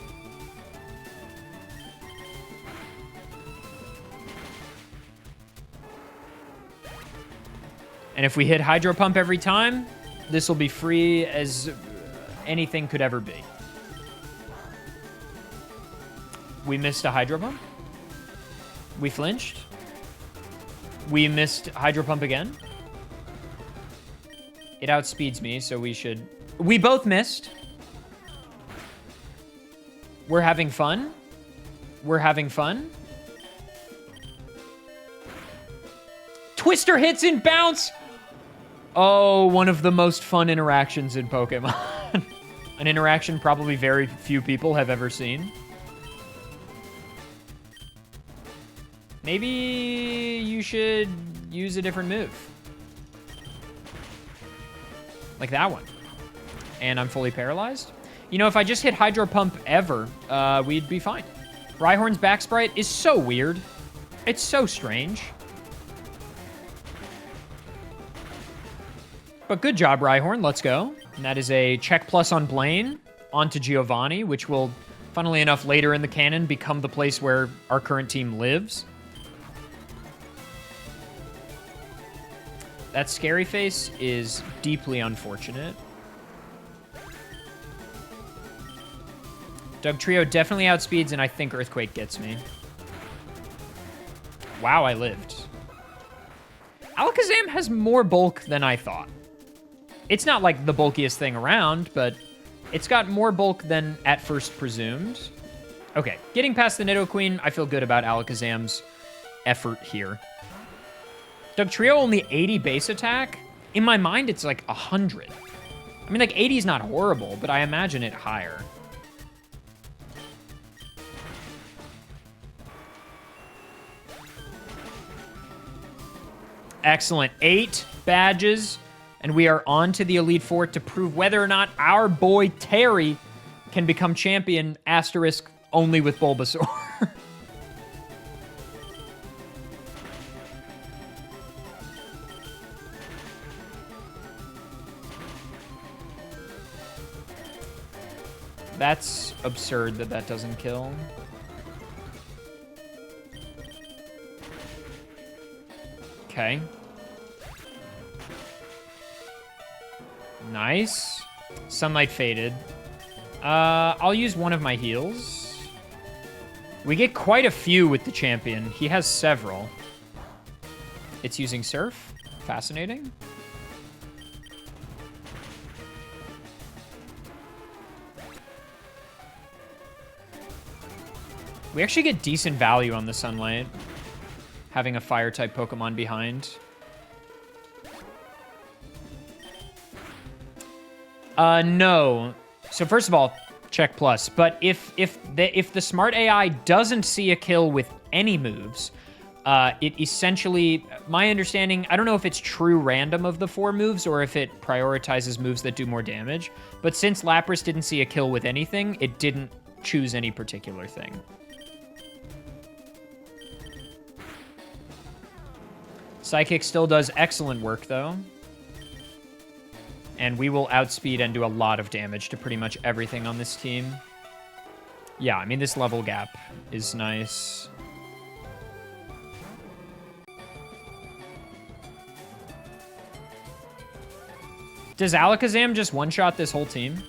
And if we hit Hydro Pump every time, this will be free as anything could ever be. We missed a Hydro Pump. We flinched. We missed Hydro Pump again. It outspeeds me, so we should... We both missed. We're having fun. We're having fun. Twister hits and bounce! Oh, one of the most fun interactions in Pokemon. An interaction probably very few people have ever seen. Maybe you should use a different move. Like that one. And I'm fully paralyzed. You know, if I just hit Hydro Pump ever, we'd be fine. Rhyhorn's back sprite is so weird. It's so strange. But good job, Rhyhorn. Let's go. And that is a check plus on Blaine onto Giovanni, which will, funnily enough, later in the canon become the place where our current team lives. That Scary Face is deeply unfortunate. Dugtrio definitely outspeeds, and I think Earthquake gets me. Wow, I lived. Alakazam has more bulk than I thought. It's not like the bulkiest thing around, but it's got more bulk than at first presumed. Okay, getting past the Nidoqueen, I feel good about Alakazam's effort here. Dugtrio only 80 base attack? In my mind, it's like 100. I mean, like 80 is not horrible, but I imagine it higher. Excellent. 8 badges, and we are on to the Elite Four to prove whether or not our boy Terry can become champion, asterisk, only with Bulbasaur. That's absurd that that doesn't kill. Okay. Nice. Sunlight faded. I'll use one of my heals. We get quite a few with the champion. He has several. It's using Surf. Fascinating. We actually get decent value on the Sunlight, having a Fire-type Pokemon behind. No. So first of all, check plus. But if the smart AI doesn't see a kill with any moves, it essentially, my understanding, I don't know if it's true random of the 4 moves or if it prioritizes moves that do more damage. But since Lapras didn't see a kill with anything, it didn't choose any particular thing. Psychic still does excellent work, though. And we will outspeed and do a lot of damage to pretty much everything on this team. Yeah, I mean, this level gap is nice. Does Alakazam just one-shot this whole team?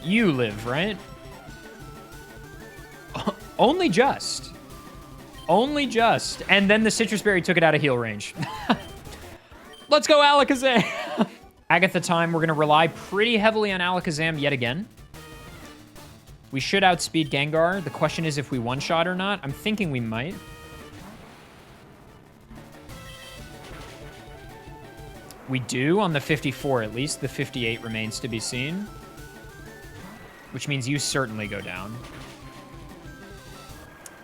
You live, right? Only just. Only just. And then the Citrus Berry took it out of heal range. Let's go, Alakazam! Agatha time, we're going to rely pretty heavily on Alakazam yet again. We should outspeed Gengar. The question is if we one-shot or not. I'm thinking we might. We do on the 54 at least. The 58 remains to be seen. Which means you certainly go down.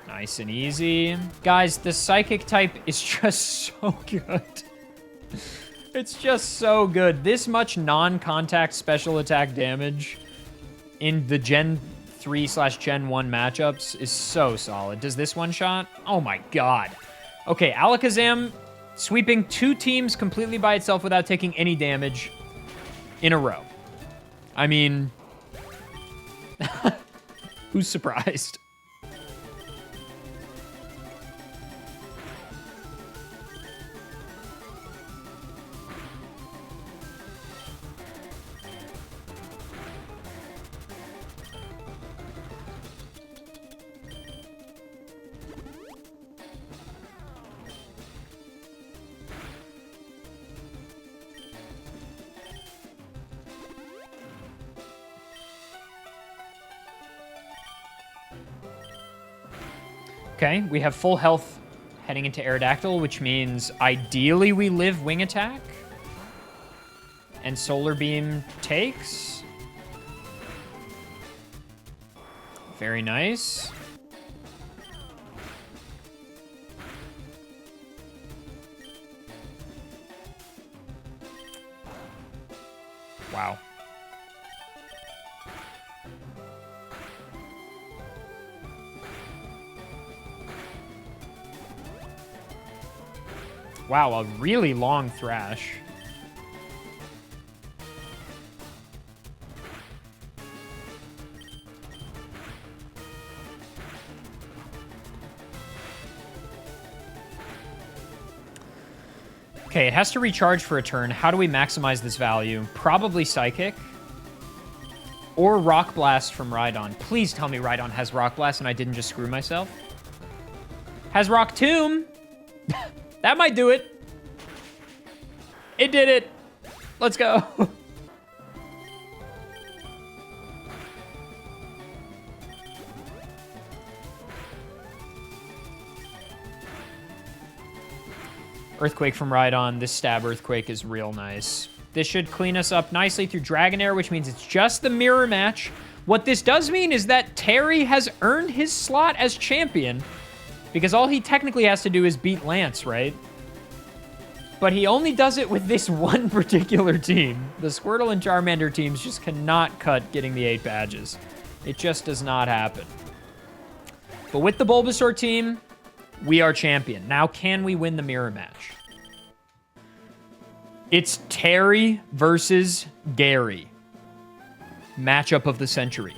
Nice and easy. Guys, the Psychic type is just so good. It's just so good. This much non-contact special attack damage in the Gen 3/Gen 1 matchups is so solid. Does this one shot? Oh my god. Okay, Alakazam sweeping 2 teams completely by itself without taking any damage in a row. I mean, who's surprised? Okay, we have full health heading into Aerodactyl, which means ideally we live Wing Attack. And Solar Beam takes. Very nice. Wow. Wow, a really long Thrash. Okay, it has to recharge for a turn. How do we maximize this value? Probably Psychic. Or Rock Blast from Rhydon. Please tell me Rhydon has Rock Blast and I didn't just screw myself. Has Rock Tomb. That might do it. It did it. Let's go. Earthquake from Rhydon. This stab Earthquake is real nice. This should clean us up nicely through Dragonair, which means it's just the mirror match. What this does mean is that Terry has earned his slot as champion, because all he technically has to do is beat Lance, right? But he only does it with this one particular team. The Squirtle and Charmander teams just cannot cut getting the 8 badges. It just does not happen. But with the Bulbasaur team, we are champion. Now, can we win the mirror match? It's Terry versus Gary. Matchup of the century.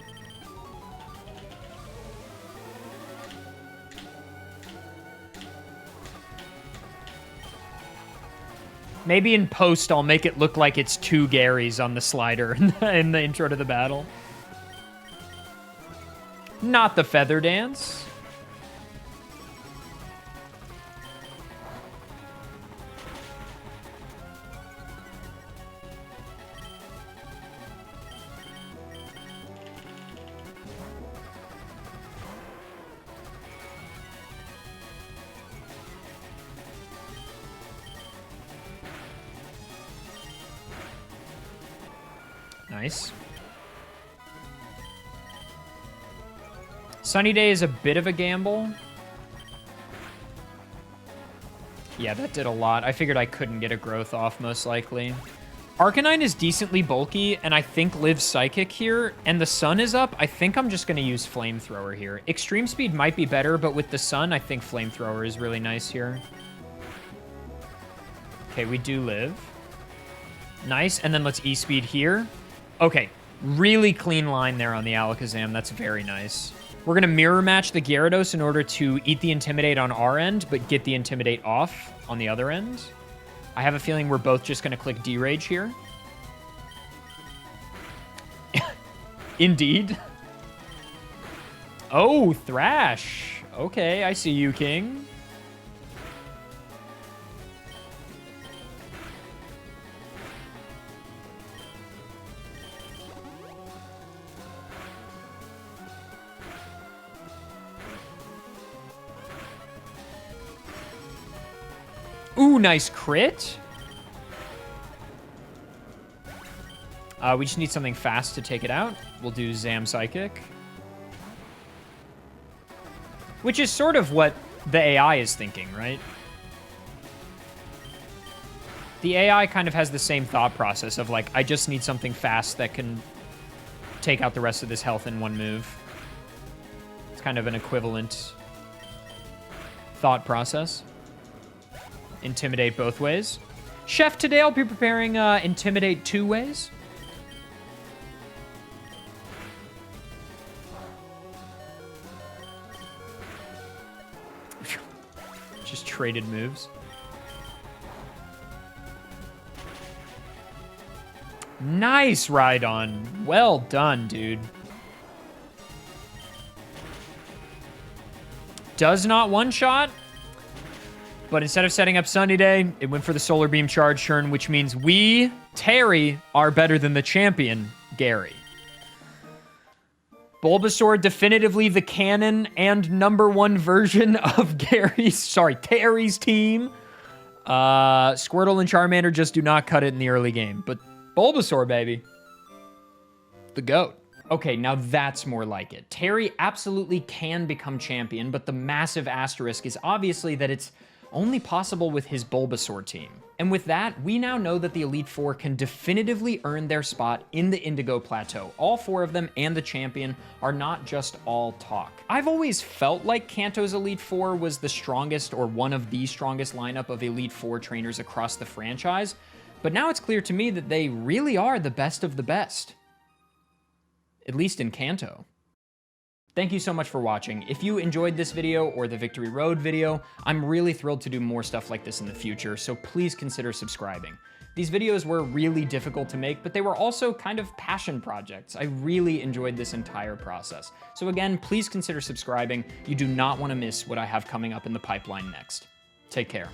Maybe in post, I'll make it look like it's 2 Garys on the slider in the intro to the battle. Not the feather dance. Nice. Sunny Day is a bit of a gamble. Yeah, that did a lot. I figured I couldn't get a growth off, most likely. Arcanine is decently bulky, and I think lives Psychic here, and the Sun is up. I think I'm just going to use Flamethrower here. Extreme Speed might be better, but with the Sun, I think Flamethrower is really nice here. Okay, we do live. Nice, and then let's E-Speed here. Okay, really clean line there on the Alakazam. That's very nice. We're going to mirror match the Gyarados in order to eat the Intimidate on our end, but get the Intimidate off on the other end. I have a feeling we're both just going to click D-Rage here. Indeed. Oh, Thrash. Okay, I see you, King. Ooh, nice crit. We just need something fast to take it out. We'll do Zam Psychic. Which is sort of what the AI is thinking, right? The AI kind of has the same thought process of like, I just need something fast that can take out the rest of this health in one move. It's kind of an equivalent thought process. Intimidate both ways. Chef, today I'll be preparing Intimidate 2 ways. Just traded moves. Nice Rhydon. Well done, dude. Does not one-shot. But instead of setting up Sunny Day, it went for the Solar Beam Charge turn, which means we, Terry, are better than the champion, Gary. Bulbasaur, definitively the canon and #1 version of Terry's team. Squirtle and Charmander just do not cut it in the early game. But Bulbasaur, baby. The GOAT. Okay, now that's more like it. Terry absolutely can become champion, but the massive asterisk is obviously that it's only possible with his Bulbasaur team. And with that, we now know that the Elite Four can definitively earn their spot in the Indigo Plateau. All 4 of them and the champion are not just all talk. I've always felt like Kanto's Elite Four was the strongest or one of the strongest lineup of Elite Four trainers across the franchise, but now it's clear to me that they really are the best of the best. At least in Kanto. Thank you so much for watching. If you enjoyed this video or the Victory Road video, I'm really thrilled to do more stuff like this in the future, so please consider subscribing. These videos were really difficult to make, but they were also kind of passion projects. I really enjoyed this entire process. So again, please consider subscribing. You do not want to miss what I have coming up in the pipeline next. Take care.